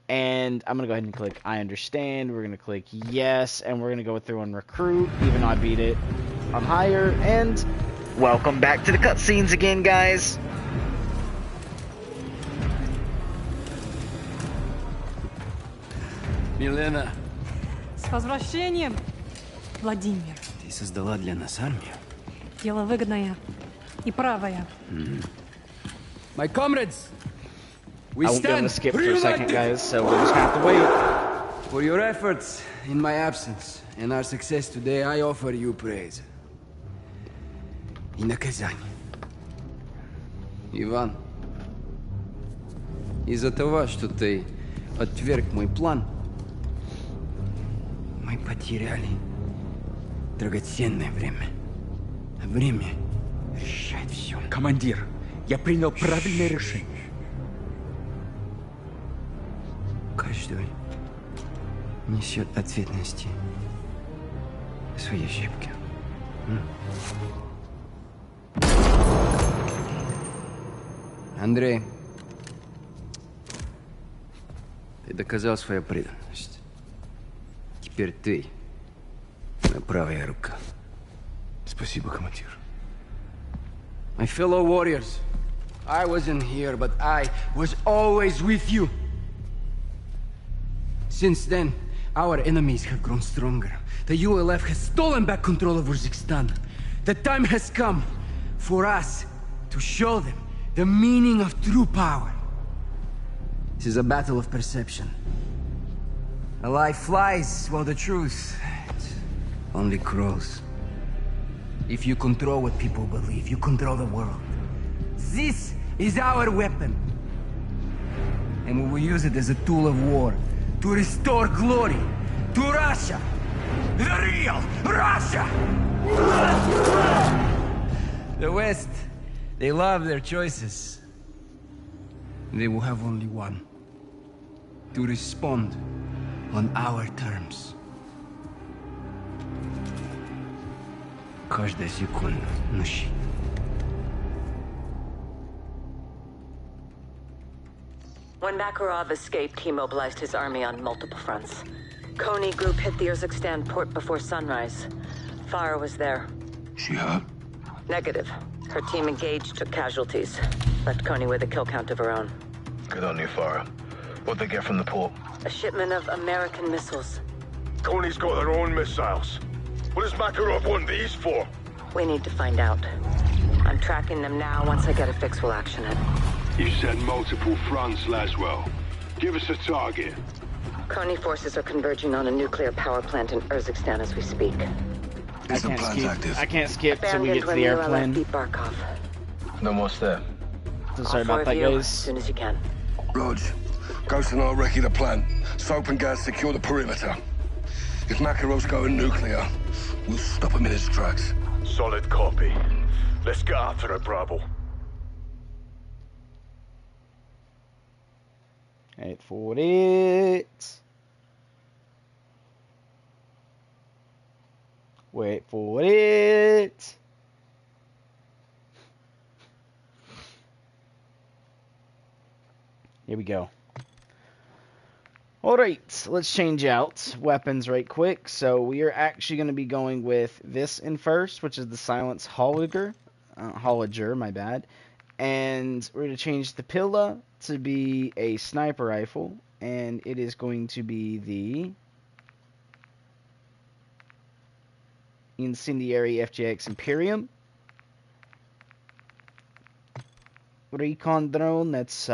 and I'm gonna go ahead and click I understand. We're gonna click yes, and we're gonna go through and recruit, even though I beat it on higher. And welcome back to the cutscenes again, guys. Milena. С возвращением, Владимир. Ты создала для нас армию? Дело выгодное и правое. My comrades, I won't go to skip for a second, guys, so we're just gonna have to wait. For your efforts in my absence and our success today, I offer you praise. И наказание. Иван, из-за того, что ты отверг мой план, мы потеряли драгоценное время. А время решает все. Командир, я принял правильное решение. Каждый несет ответственности за свои ошибки. Андрей, ты доказал свою преданность. Теперь ты моя правая рука. Спасибо, командир. My fellow warriors, I wasn't here, but I was always with you. Since then, our enemies have grown stronger. The ULF has stolen back control of Urzikstan. The time has come for us to show them the meaning of true power. This is a battle of perception. A lie flies while the truth only grows. If you control what people believe, you control the world. This is our weapon. And we will use it as a tool of war to restore glory to Russia. The real Russia! The West, they love their choices. They will have only one. To respond on our terms. Каждая секунда на счет. When Makarov escaped, he mobilized his army on multiple fronts. Kony group hit the Urzikstan port before sunrise. Farah was there. She hurt? Negative. Her team engaged, took casualties. Left Kony with a kill count of her own. Good on you, Farah. What'd they get from the port? A shipment of American missiles. Kony's got their own missiles. What does Makarov want these for? We need to find out. I'm tracking them now. Once I get a fix, we'll action it. You said multiple fronts, Laswell. Give us a target. Kony forces are converging on a nuclear power plant in Urzikstan as we speak. I can't skip till we get to the airplane. Then what's there? So sorry about that, guys. As soon as you can. Rog, Ghost and I'll recce the plant. Soap and gas secure the perimeter. If Makarov's going nuclear, we'll stop him in his tracks. Solid copy. Let's get after it, Bravo. Wait for it. Wait for it. Here we go. Alright, let's change out weapons right quick. So we are actually going to be going with this in first, which is the Silence Holiger. Holiger, my bad. And we're going to change the Pilla to be a sniper rifle. And it is going to be the Incendiary FJX Imperium. Recon drone, that's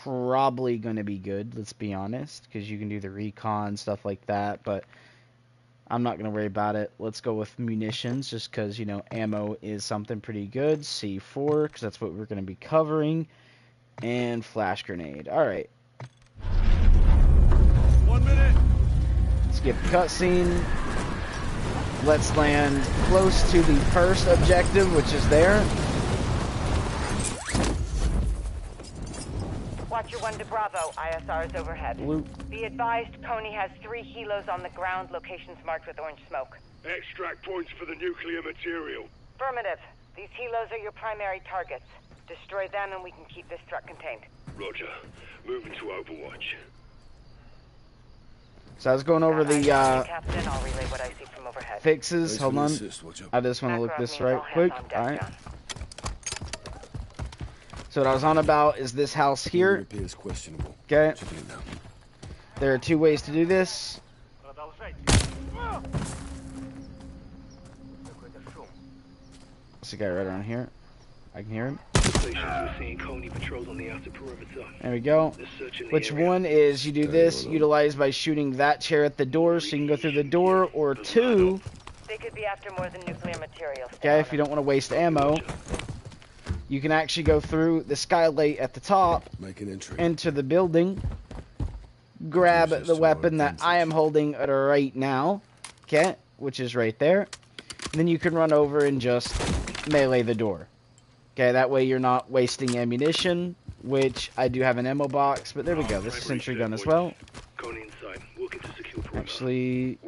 probably going to be good, let's be honest, because you can do the recon, stuff like that, but I'm not going to worry about it. Let's go with munitions, just because, you know, ammo is something pretty good. C4, because that's what we're going to be covering, and flash grenade. Alright. 1 minute. Skip cutscene. Let's land close to the first objective, which is there. Watcher 1 to Bravo. ISR is overhead. Be advised, Kony has 3 helos on the ground, locations marked with orange smoke. Extract points for the nuclear material. Affirmative. These helos are your primary targets. Destroy them and we can keep this threat contained. Roger. Moving to Overwatch. So I was going over the Captain, I'll relay what I see from overhead. fixes. Hold on. I just want to look this right quick. Alright. So what I was on about is this house here. Okay. There are 2 ways to do this. There's a guy right around here. I can hear him. conversations, we're seeing Coney patrols on the outer perimeter. There we go. Which one is you do this, utilize by shooting that chair at the door so you can go through the door, or 2... They could be after more than nuclear materials. Okay, if you don't want to waste ammo, you can actually go through the skylight at the top, enter the building, grab the weapon that I am holding right now, okay, which is right there. And then you can run over and just melee the door. Okay, that way you're not wasting ammunition, which I do have an ammo box, but there we go. This is a sentry gun as well. Actually,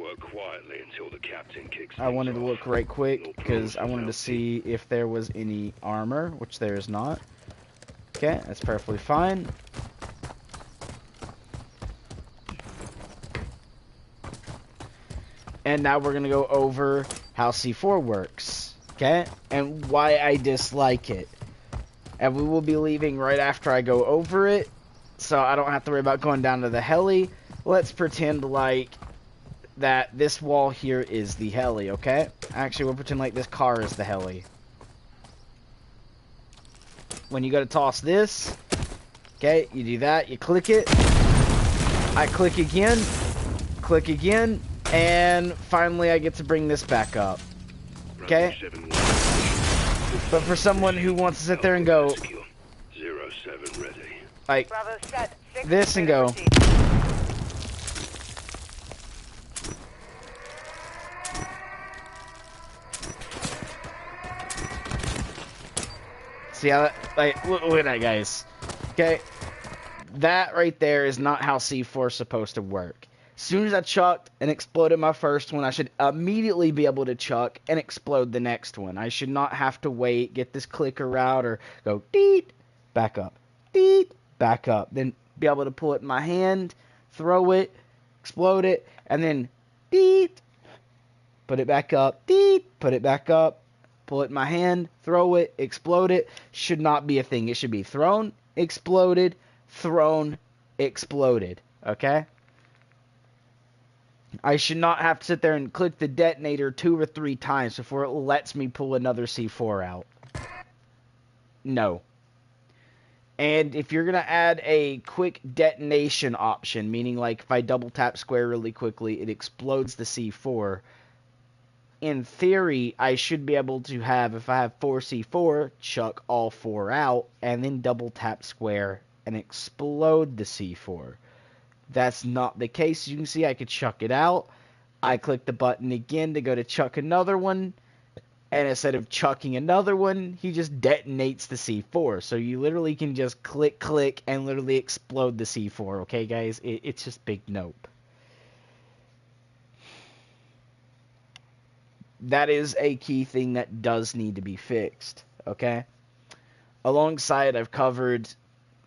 I wanted to look right quick because I wanted to see if there was any armor, which there is not. Okay, that's perfectly fine. And now we're going to go over how C4 works, okay, and why I dislike it. And we will be leaving right after I go over it, so I don't have to worry about going down to the heli. Let's pretend like that this wall here is the heli, okay? Actually, we'll pretend like this car is the heli. When you go to toss this, okay, you do that, you click it. I click again, and finally I get to bring this back up, okay? But for someone who wants to sit there and go, like, this and go, see how that, like, look at that, guys. Okay, that right there is not how C4 is supposed to work. As soon as I chucked and exploded my first one, I should immediately be able to chuck and explode the next one. I should not have to wait, get this clicker out, or go deet, back up, deet, back up. Then be able to pull it in my hand, throw it, explode it, and then deet, put it back up, deet, put it back up, pull it in my hand, throw it, explode it. Should not be a thing. It should be thrown, exploded, thrown, exploded. Okay? I should not have to sit there and click the detonator 2 or 3 times before it lets me pull another C4 out. No. And if you're going to add a quick detonation option, meaning like if I double tap square really quickly, it explodes the C4. In theory, I should be able to have, if I have 4 C4, chuck all 4 out, and then double tap square and explode the C4. That's not the case. You can see I could chuck it out. I click the button again to go to chuck another one. And instead of chucking another one, he just detonates the C4. So you literally can just click, and literally explode the C4. Okay, guys? It's just big nope. That is a key thing that does need to be fixed. Okay? Alongside, I've covered...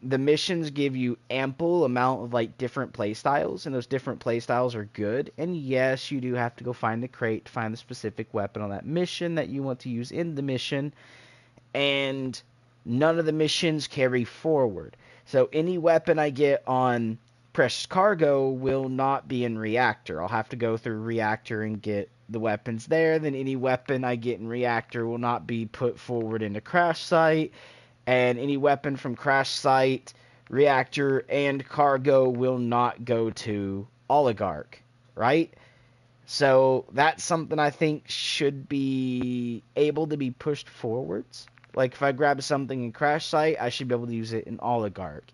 the missions give you ample amount of like different play styles, and those different play styles are good. And yes, you do have to go find the crate to find the specific weapon on that mission that you want to use in the mission. And none of the missions carry forward. So any weapon I get on Precious Cargo will not be in Reactor. I'll have to go through Reactor and get the weapons there. Then any weapon I get in Reactor will not be put forward into Crash Site. And any weapon from Crash Site, Reactor, and Cargo will not go to Oligarch, right? So that's something I think should be able to be pushed forwards. Like if I grab something in Crash Site, I should be able to use it in Oligarch,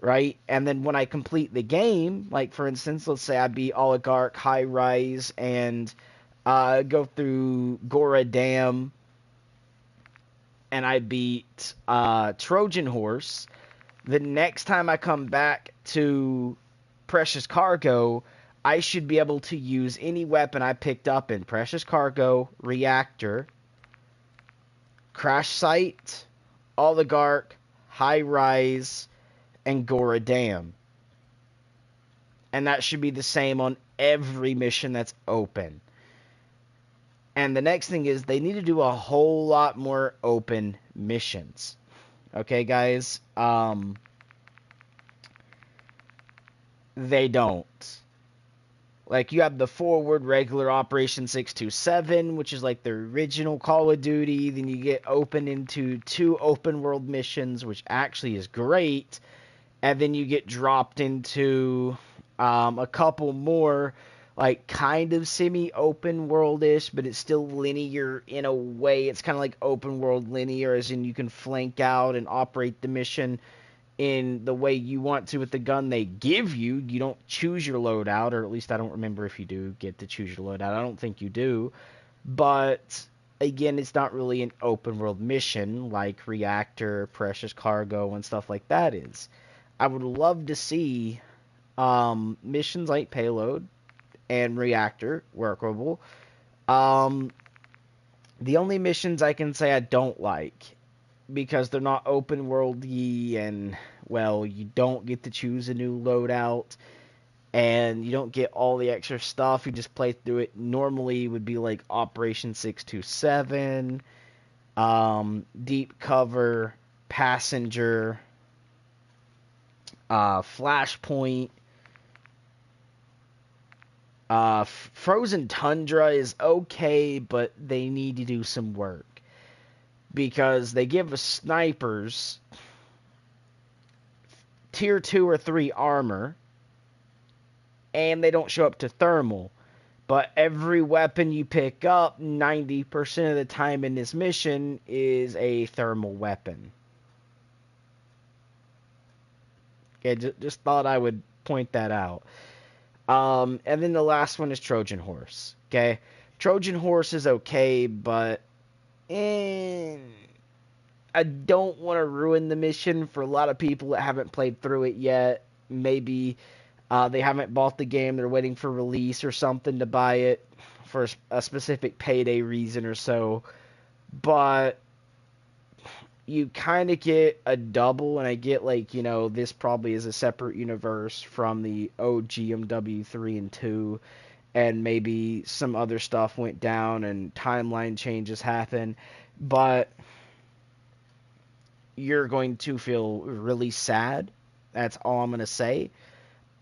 right? And then when I complete the game, like for instance, let's say I beat Oligarch, High Rise, and go through Gora Dam, and I beat Trojan Horse, the next time I come back to Precious Cargo, I should be able to use any weapon I picked up in Precious Cargo, Reactor, Crash Site, Oligarch, High Rise, and Gora Dam. And that should be the same on every mission that's open. And the next thing is they need to do a whole lot more open missions. Okay, guys? They don't. Like, you have the forward regular Operation 627, which is like the original Call of Duty. Then you get open into 2 open world missions, which actually is great. And then you get dropped into a couple more, like, kind of semi-open world-ish, but it's still linear in a way. It's kind of like open world linear, as in you can flank out and operate the mission in the way you want to with the gun they give you. You don't choose your loadout, or at least I don't remember if you do get to choose your loadout. I don't think you do. But, again, it's not really an open world mission like Reactor, Precious Cargo, and stuff like that is. I would love to see missions like Payload and Reactor workable. The only missions I can say I don't like, because they're not open world-y, and, well, you don't get to choose a new loadout, and you don't get all the extra stuff. You just play through it normally, would be like Operation 627, Deep Cover, Passenger, Flashpoint. Frozen Tundra is okay, but they need to do some work, because they give us snipers tier 2 or 3 armor, and they don't show up to thermal. But every weapon you pick up, 90% of the time in this mission, is a thermal weapon. Okay, just thought I would point that out. And then the last one is Trojan Horse. Okay, Trojan Horse is okay, but I don't want to ruin the mission for a lot of people that haven't played through it yet. Maybe they haven't bought the game, they're waiting for release or something to buy it for a specific payday reason or so. But you kind of get a double, and I get, like, you know, this probably is a separate universe from the OG MW3 and 2, and maybe some other stuff went down and timeline changes happen, but you're going to feel really sad. That's all I'm going to say.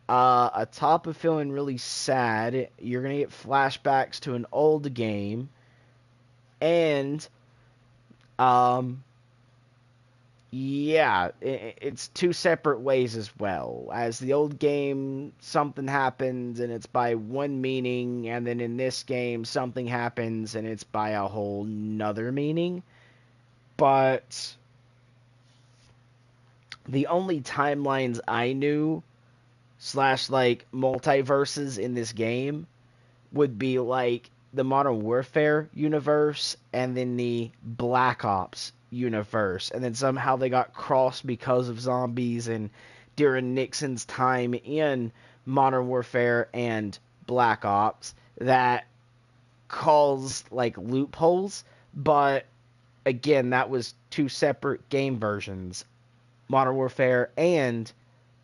Atop of feeling really sad, you're going to get flashbacks to an old game, and yeah, it's 2 separate ways as well. As the old game, something happens and it's by one meaning, and then in this game, something happens and it's by a whole nother meaning. But the only timelines I knew / like multiverses in this game would be like the Modern Warfare universe and then the Black Ops universe, and then somehow they got crossed because of zombies and during Nixon's time in Modern Warfare and Black Ops that caused like loopholes. But again, that was 2 separate game versions, Modern Warfare and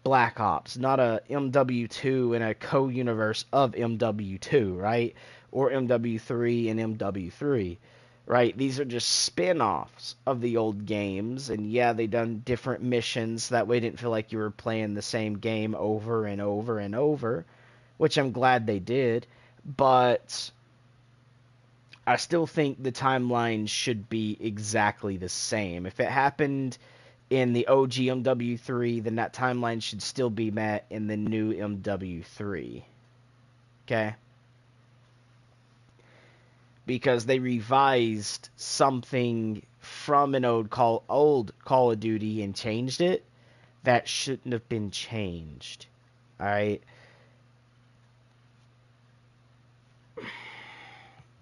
Black Ops, not a MW2 and a co-universe of MW2, right? Or MW3 and MW3, right? These are just spin-offs of the old games, and yeah, they done different missions, that way it didn't feel like you were playing the same game over and over and over, which I'm glad they did, but I still think the timeline should be exactly the same. If it happened in the OG MW3, then that timeline should still be met in the new MW3. Okay? Because they revised something from an old Call of Duty and changed it that shouldn't have been changed. Alright?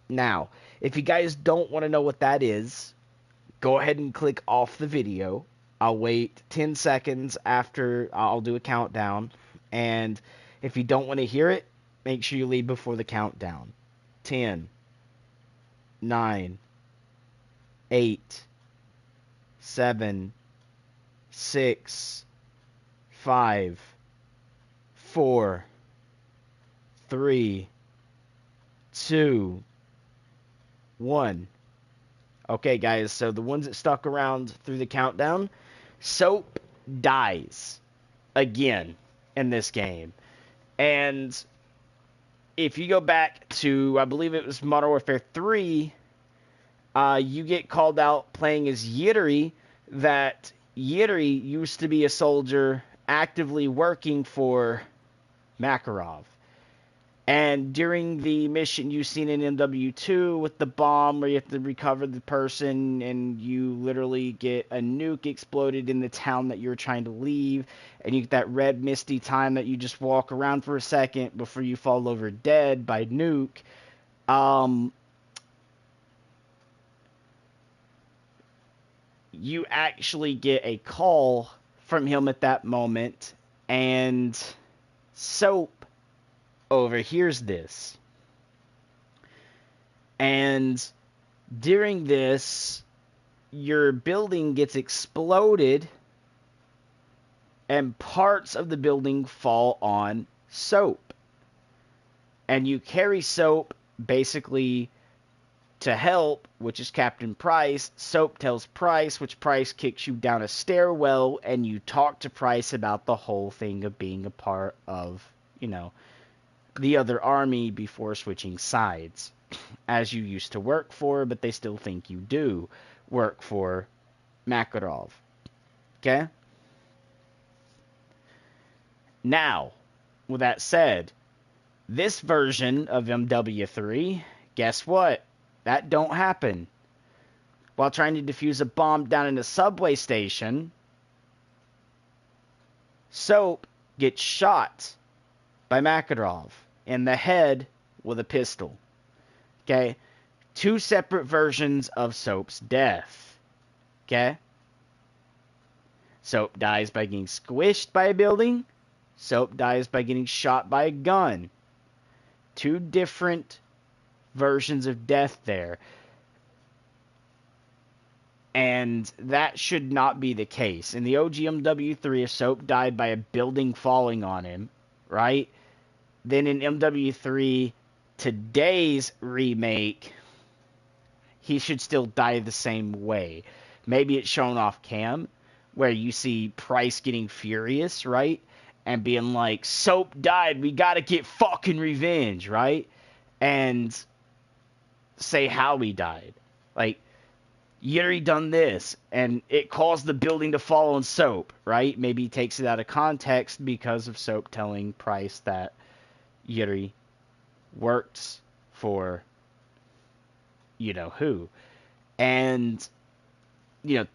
Now, if you guys don't want to know what that is, go ahead and click off the video. I'll wait 10 seconds after I'll do a countdown. And if you don't want to hear it, make sure you leave before the countdown. 10, 9, 8, 7, 6, 5, 4, 3, 2, 1. Okay, guys, so the ones that stuck around through the countdown, Soap dies again in this game. And if you go back to, I believe it was Modern Warfare 3, you get called out playing as Yuri, that Yuri used to be a soldier actively working for Makarov. And during the mission you've seen in MW2 with the bomb where you have to recover the person and you literally get a nuke exploded in the town that you're trying to leave, and you get that red misty time that you just walk around for a second before you fall over dead by nuke. You actually get a call from him at that moment, and Soap overhears this. And during this, your building gets exploded, and parts of the building fall on Soap. And you carry Soap basically to help, which is Captain Price. Soap tells Price, which Price kicks you down a stairwell, and you talk to Price about the whole thing of being a part of, the other army before switching sides, as you used to work for, but they still think you do work for Makarov. Okay? Now, with that said, this version of MW3, guess what? That don't happen. While trying to defuse a bomb down in a subway station, Soap gets shot by Makarov in the head with a pistol. Okay? 2 separate versions of Soap's death. Okay? Soap dies by getting squished by a building. Soap dies by getting shot by a gun. 2 different versions of death there. And that should not be the case. In the OG MW3, if Soap died by a building falling on him, right? Then in MW3, today's remake, he should still die the same way. Maybe it's shown off cam, where you see Price getting furious, right? And being like, Soap died, we gotta get fucking revenge, right? And say how he died. Like, Yuri done this, and it caused the building to fall on Soap, right? Maybe he takes it out of context because of Soap telling Price that Yuri works for who. And,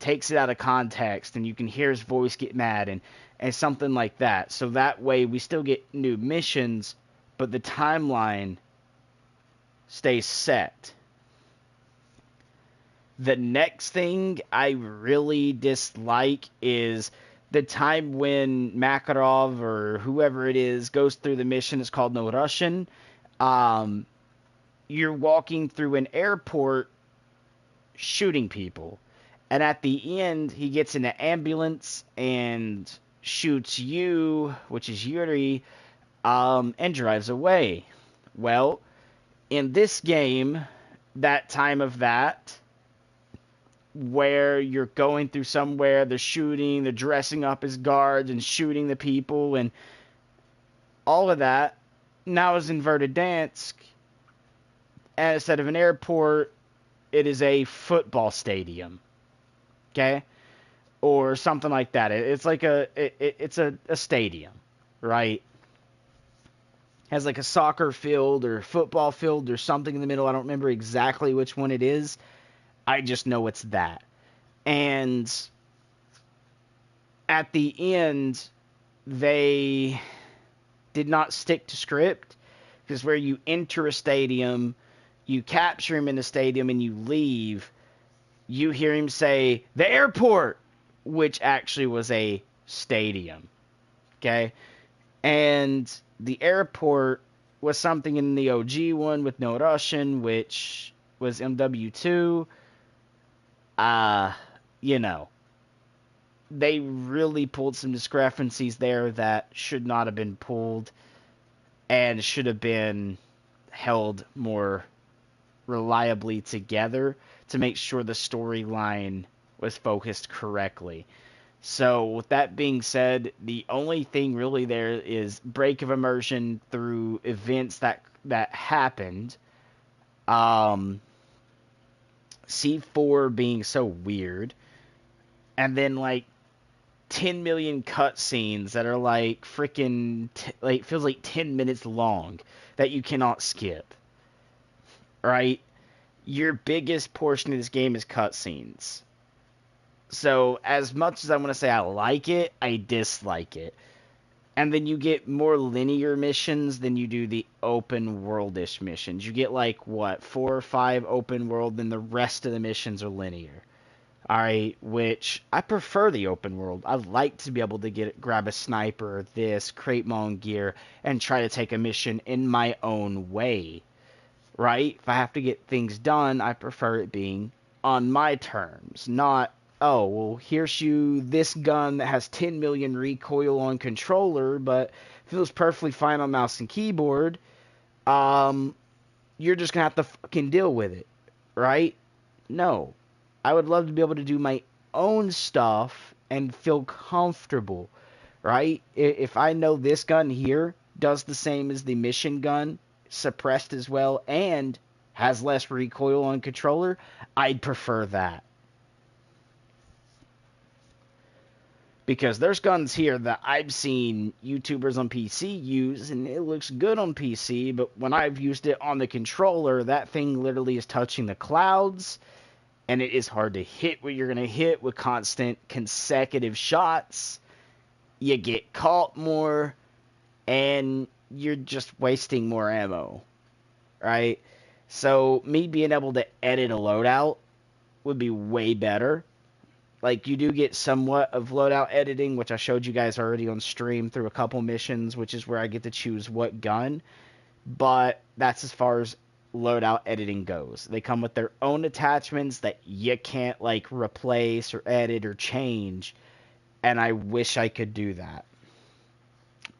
takes it out of context, and you can hear his voice get mad, and something like that. So that way we still get new missions, but the timeline stays set. The next thing I really dislike is the time when Makarov or whoever it is goes through the mission. It's called No Russian. You're walking through an airport shooting people. And at the end, he gets in an ambulance and shoots you, which is Yuri, and drives away. Well, in this game, that time of that, where you're going through somewhere, they're shooting, they're dressing up as guards and shooting the people, and all of that now is in Verdansk, and instead of an airport, it is a football stadium, okay, or something like that. It's like it's a stadium, right? Has like a soccer field or football field or something in the middle. I don't remember exactly which one it is. I just know it's that. And at the end, they did not stick to script, because where you enter a stadium, you capture him in the stadium and you leave, you hear him say, "The airport," which actually was a stadium. Okay? And the airport was something in the OG one with No Russian, which was MW2. They really pulled some discrepancies there that should not have been pulled and should have been held more reliably together to make sure the storyline was focused correctly. So with that being said, the only thing really there is break of immersion through events that happened. C4 being so weird, and then like 10 million cutscenes that are like freaking like feels like 10 minutes long that you cannot skip. Right? Your biggest portion of this game is cutscenes. So as much as I want to say I like it, I dislike it. And then you get more linear missions than you do the open world-ish missions. You get like, what, 4 or 5 open world, then the rest of the missions are linear. Alright, which I prefer the open world. I like to be able to grab a sniper or this, create my own gear, and try to take a mission in my own way. Right? If I have to get things done, I prefer it being on my terms, not, oh, well, here's you this gun that has 10 million recoil on controller, but feels perfectly fine on mouse and keyboard. You're just going to have to fucking deal with it, right? No. I would love to be able to do my own stuff and feel comfortable, right? If I know this gun here does the same as the mission gun, suppressed as well, and has less recoil on controller, I'd prefer that. Because there's guns here that I've seen YouTubers on PC use, and it looks good on PC, but when I've used it on the controller, that thing literally is touching the clouds, and it is hard to hit what you're going to hit with constant consecutive shots. You get caught more, and you're just wasting more ammo, right? So me being able to edit a loadout would be way better. Like, you do get somewhat of loadout editing, which I showed you guys already on stream through a couple missions, which is where I get to choose what gun. But that's as far as loadout editing goes. They come with their own attachments that you can't, like, replace or edit or change. And I wish I could do that.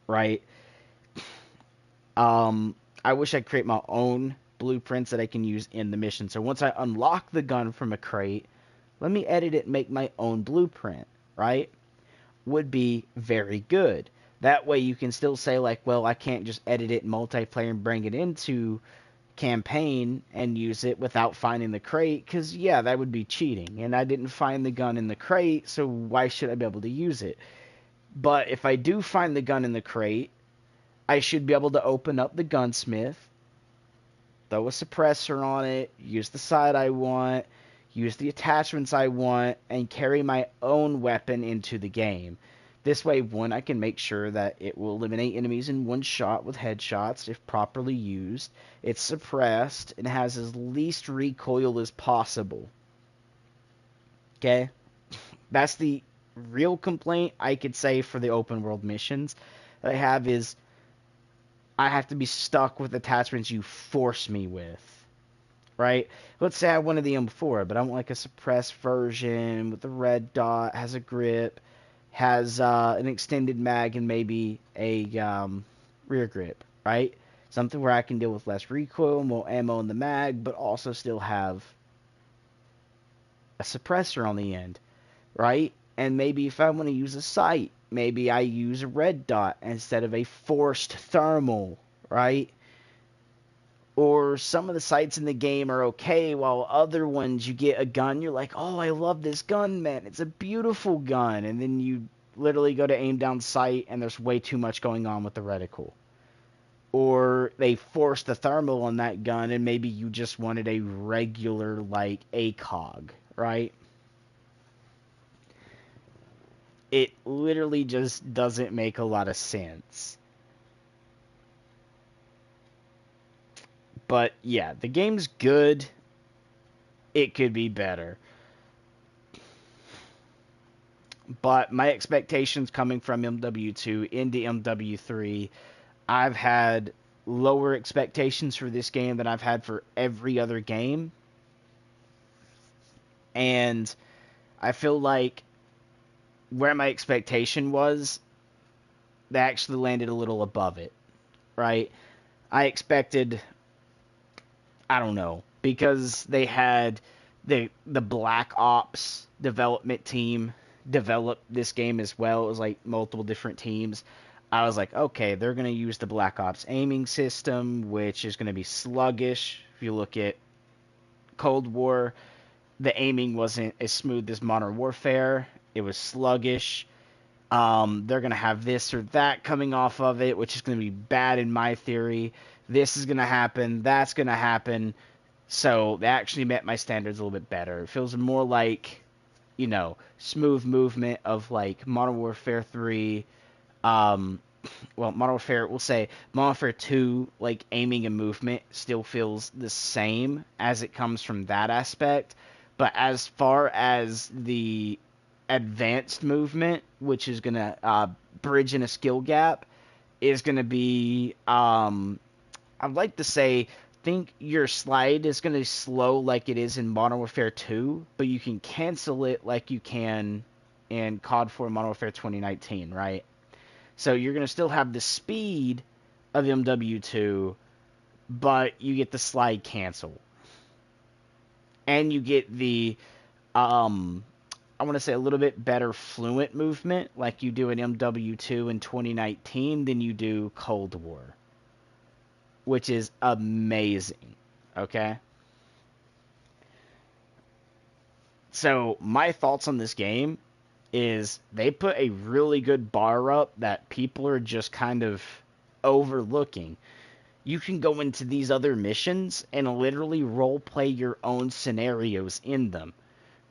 Right? I wish I'd create my own blueprints that I can use in the mission. So once I unlock the gun from a crate, let me edit it and make my own blueprint, right? Would be very good. That way you can still say, like, well, I can't just edit it in multiplayer and bring it into campaign and use it without finding the crate, because, yeah, that would be cheating. And I didn't find the gun in the crate, so why should I be able to use it? But if I do find the gun in the crate, I should be able to open up the gunsmith, throw a suppressor on it, use the sight I want, use the attachments I want, and carry my own weapon into the game. This way, one, I can make sure that it will eliminate enemies in one shot with headshots if properly used. It's suppressed and has as least recoil as possible. Okay? That's the real complaint I could say for the open world missions that I have is I have to be stuck with attachments you force me with. Right? Let's say I wanted the M4, but I want like a suppressed version with the red dot, has a grip, has an extended mag, and maybe a rear grip, right? Something where I can deal with less recoil, more ammo in the mag, but also still have a suppressor on the end, right? And maybe if I want to use a sight, maybe I use a red dot instead of a forced thermal, right? Or some of the sights in the game are okay, while other ones you get a gun, you're like, oh, I love this gun, man. It's a beautiful gun. And then you literally go to aim down sight, and there's way too much going on with the reticle. Or they force the thermal on that gun, and maybe you just wanted a regular, like, ACOG, right? It literally just doesn't make a lot of sense. But, yeah, the game's good. It could be better. But my expectations coming from MW2 into MW3, I've had lower expectations for this game than I've had for every other game. And I feel like where my expectation was, they actually landed a little above it, right? I expected, I don't know, because they had the Black Ops development team developed this game as well. It was like multiple different teams. I was like, okay, they're going to use the Black Ops aiming system, which is going to be sluggish. If you look at Cold War, the aiming wasn't as smooth as Modern Warfare. It was sluggish. They're going to have this or that coming off of it, which is going to be bad in my theory. This is going to happen. That's going to happen. So they actually met my standards a little bit better. It feels more like, you know, smooth movement of like Modern Warfare 3. Modern Warfare, we'll say Modern Warfare 2, like aiming and movement still feels the same as it comes from that aspect. But as far as the advanced movement, which is going to bridge in a skill gap, is going to be, I'd like to say, think your slide is going to be slow like it is in Modern Warfare 2, but you can cancel it like you can in COD 4 Modern Warfare 2019, right? So you're going to still have the speed of MW2, but you get the slide cancel. And you get the, I want to say a little bit better fluent movement like you do in MW2 in 2019 than you do Cold War, which is amazing, okay? So my thoughts on this game is they put a really good bar up that people are just kind of overlooking. You can go into these other missions and literally role play your own scenarios in them,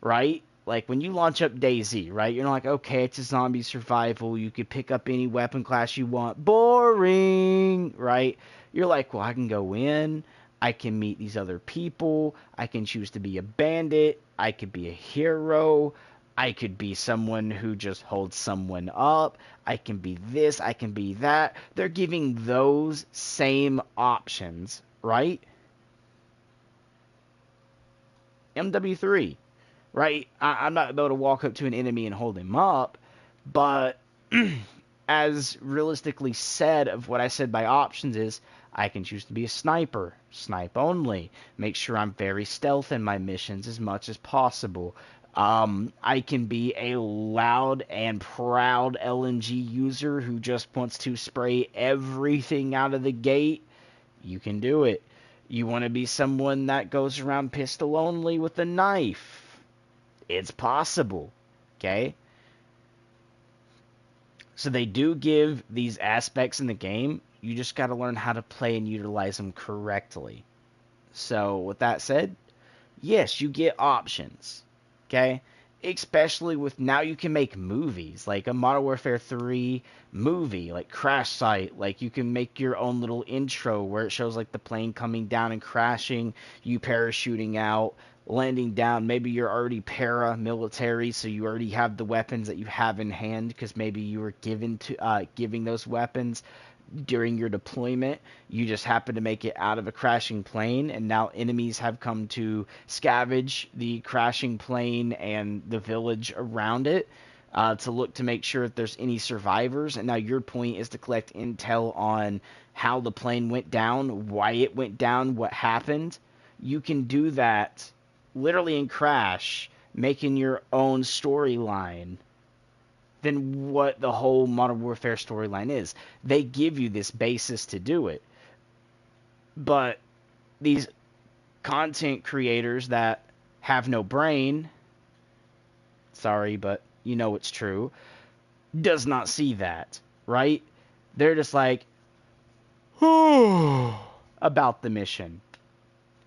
right? Like when you launch up DayZ, right? You're not like, okay, it's a zombie survival. You could pick up any weapon class you want. Boring, right? You're like, well, I can go in. I can meet these other people. I can choose to be a bandit. I could be a hero. I could be someone who just holds someone up. I can be this. I can be that. They're giving those same options, right? MW3, right? I'm not able to walk up to an enemy and hold him up, but as realistically said of what I said by options is, I can choose to be a sniper, snipe only, make sure I'm very stealth in my missions as much as possible. I can be a loud and proud LNG user who just wants to spray everything out of the gate. You can do it. You want to be someone that goes around pistol only with a knife. It's possible. Okay? So they do give these aspects in the game. You just got to learn how to play and utilize them correctly. So with that said, yes, you get options. Okay? Especially with now you can make movies, like a Modern Warfare 3 movie, like Crash Site. Like you can make your own little intro where it shows like the plane coming down and crashing, you parachuting out, landing down. Maybe you're already paramilitary, so you already have the weapons that you have in hand because maybe you were giving those weapons during your deployment. You just happen to make it out of a crashing plane, and now enemies have come to scavenge the crashing plane and the village around it to look to make sure if there's any survivors. And now your point is to collect intel on how the plane went down, why it went down, what happened. You can do that literally in Crash, making your own storyline than what the whole Modern Warfare storyline is. They give you this basis to do it. But these content creators that have no brain, sorry, but you know it's true, does not see that, right? They're just like, about the mission.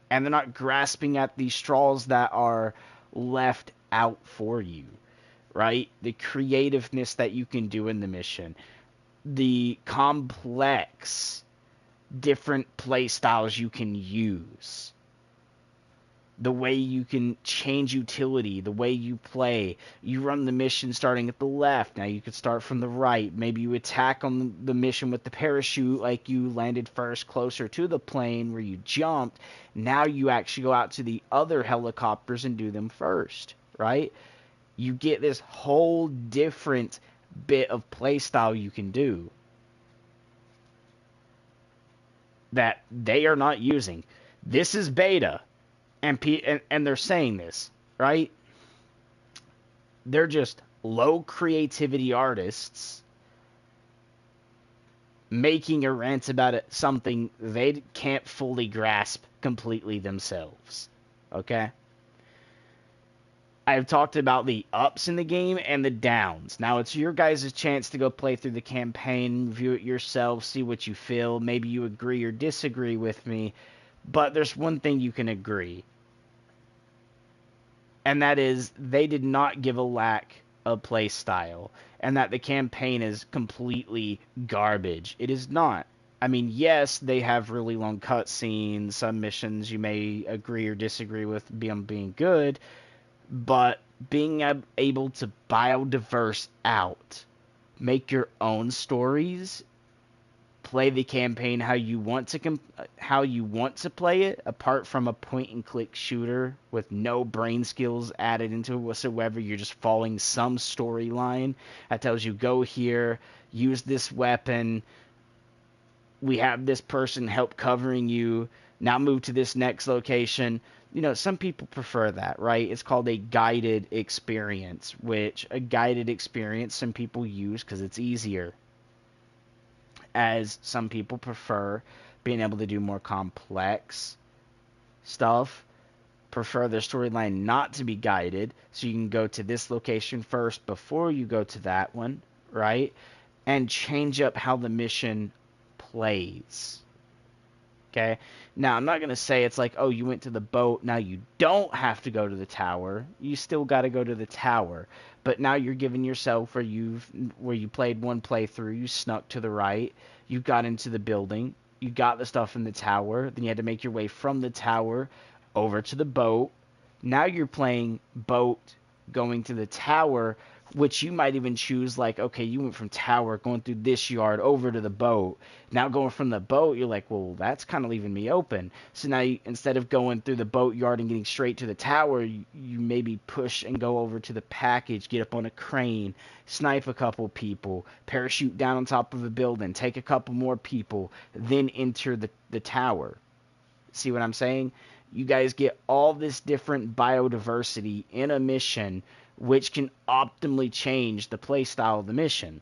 And they're not grasping at these straws that are left out for you. Right? The creativeness that you can do in the mission. The complex different play styles you can use. The way you can change utility, the way you play. You run the mission starting at the left. Now you could start from the right. Maybe you attack on the mission with the parachute like you landed first closer to the plane where you jumped. Now you actually go out to the other helicopters and do them first. Right? You get this whole different bit of playstyle you can do that they are not using. This is beta, and they're saying this, right? They're just low creativity artists making a rant about something they can't fully grasp completely themselves. Okay? I've talked about the ups in the game and the downs. Now it's your guys' chance to go play through the campaign, review it yourself, see what you feel. Maybe you agree or disagree with me, but there's one thing you can agree. And that is, they did not give a lack of play style, and that the campaign is completely garbage. It is not. I mean, yes, they have really long cutscenes. Some missions you may agree or disagree with being good, but being able to biodiverse out, make your own stories, play the campaign how you want to play it, apart from a point-and-click shooter with no brain skills added into it whatsoever. You're just following some storyline that tells you, go here, use this weapon, we have this person help covering you, now move to this next location. You know, some people prefer that, right? It's called a guided experience, which a guided experience some people use because it's easier. As some people prefer being able to do more complex stuff, prefer their storyline not to be guided, so you can go to this location first before you go to that one, right? And change up how the mission plays. Okay? Now, I'm not going to say it's like, oh, you went to the boat, now you don't have to go to the tower. You still got to go to the tower. But now you're giving yourself where you played one playthrough, you snuck to the right, you got into the building, you got the stuff in the tower, then you had to make your way from the tower over to the boat. Now you're playing boat going to the tower, which you might even choose, like, okay, you went from tower going through this yard over to the boat. Now going from the boat, you're like, well, that's kind of leaving me open. So now instead of going through the boat yard and getting straight to the tower, you maybe push and go over to the package, get up on a crane, snipe a couple people, parachute down on top of a building, take a couple more people, then enter the tower. See what I'm saying? You guys get all this different biodiversity in a mission, which can optimally change the playstyle of the mission.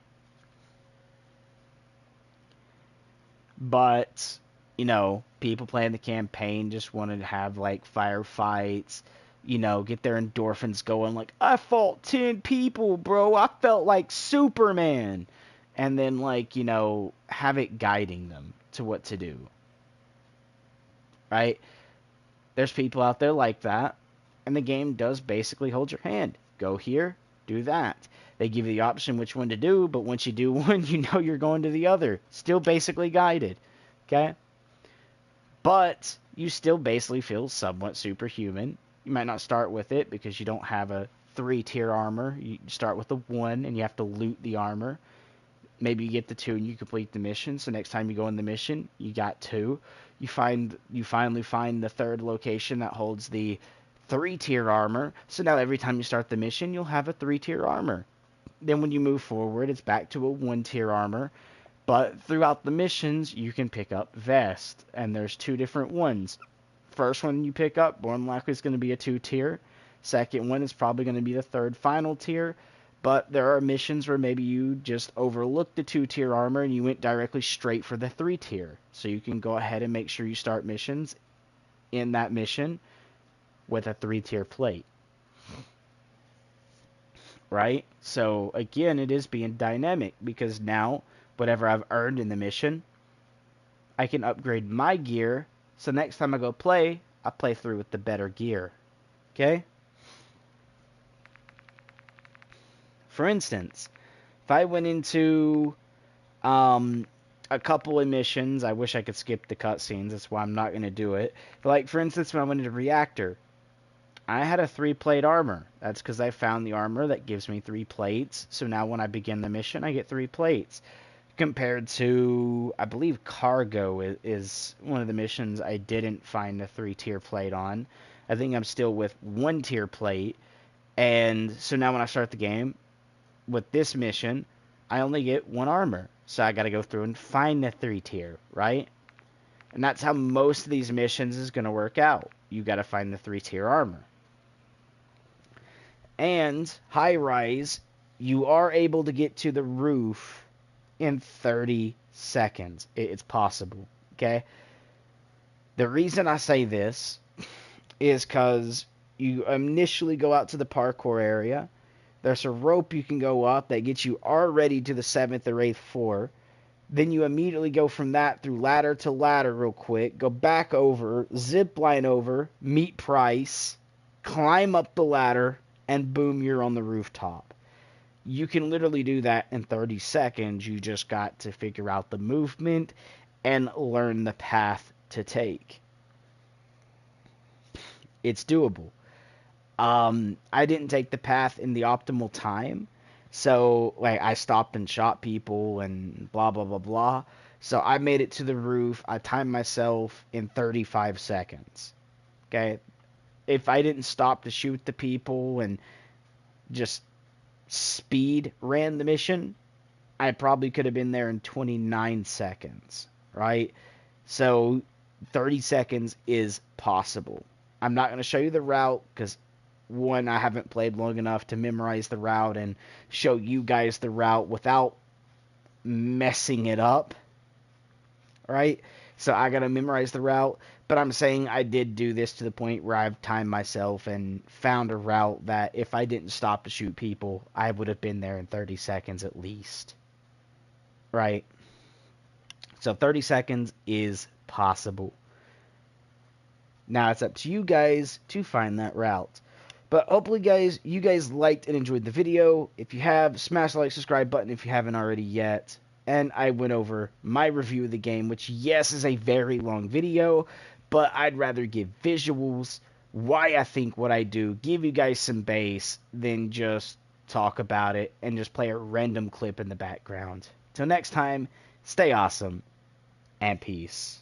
But, you know, people playing the campaign just wanted to have, like, firefights, you know, get their endorphins going, like, I fought 10 people, bro, I felt like Superman. And then, like, you know, have it guiding them to what to do. Right? There's people out there like that, and the game does basically hold your hand. Go here, do that. They give you the option which one to do, but once you do one, you know you're going to the other. Still basically guided, okay? But you still basically feel somewhat superhuman. You might not start with it because you don't have a 3-tier armor. You start with a 1, and you have to loot the armor. Maybe you get the 2 and you complete the mission. So next time you go in the mission, you got 2. You finally find the 3rd location that holds the 3-tier armor. So now every time you start the mission, you'll have a 3-tier armor. Then when you move forward, it's back to a 1-tier armor. But throughout the missions, you can pick up vest. And there's 2 different ones. First one you pick up, more than likely is going to be a 2-tier. Second one is probably going to be the 3rd final tier. But there are missions where maybe you just overlooked the 2-tier armor and you went directly straight for the 3-tier. So you can go ahead and make sure you start missions in that mission with a 3-tier plate. Right? So again, it is being dynamic because now whatever I've earned in the mission, I can upgrade my gear. So next time I go play, I play through with the better gear. Okay? For instance, if I went into a couple of missions, I wish I could skip the cutscenes, that's why I'm not going to do it. But like, for instance, when I went into Reactor, I had a 3-plate armor. That's because I found the armor that gives me 3 plates. So now when I begin the mission, I get 3 plates. Compared to, I believe Cargo is one of the missions I didn't find a 3-tier plate on. I think I'm still with 1-tier plate. And so now when I start the game, with this mission, I only get 1 armor. So I got to go through and find the 3-tier, right? And that's how most of these missions is going to work out. You got to find the 3-tier armor. And High Rise you are able to get to the roof in 30 seconds. It's possible, okay? The reason I say this is because you initially go out to the parkour area. There's a rope you can go up that gets you already to the 7th or 8th floor. Then you immediately go from that through ladder to ladder real quick, go back over, zip line over, meet Price, climb up the ladder, and boom, you're on the rooftop. You can literally do that in 30 seconds. You just got to figure out the movement and learn the path to take. It's doable. I didn't take the path in the optimal time. So, like, I stopped and shot people and blah, blah, blah, blah. So, I made it to the roof. I timed myself in 35 seconds. Okay? If I didn't stop to shoot the people and just speed ran the mission, I probably could have been there in 29 seconds. Right? So, 30 seconds is possible. I'm not going to show you the route because, one, I haven't played long enough to memorize the route and show you guys the route without messing it up, right? So I got to memorize the route, but I'm saying I did do this to the point where I've timed myself and found a route that if I didn't stop to shoot people, I would have been there in 30 seconds at least, right? So 30 seconds is possible. Now it's up to you guys to find that route. But hopefully, guys, you guys liked and enjoyed the video. If you have, smash the like, subscribe button if you haven't already yet. And I went over my review of the game, which, yes, is a very long video, but I'd rather give visuals, why I think what I do, give you guys some base, than just talk about it and just play a random clip in the background. Till next time, stay awesome, and peace.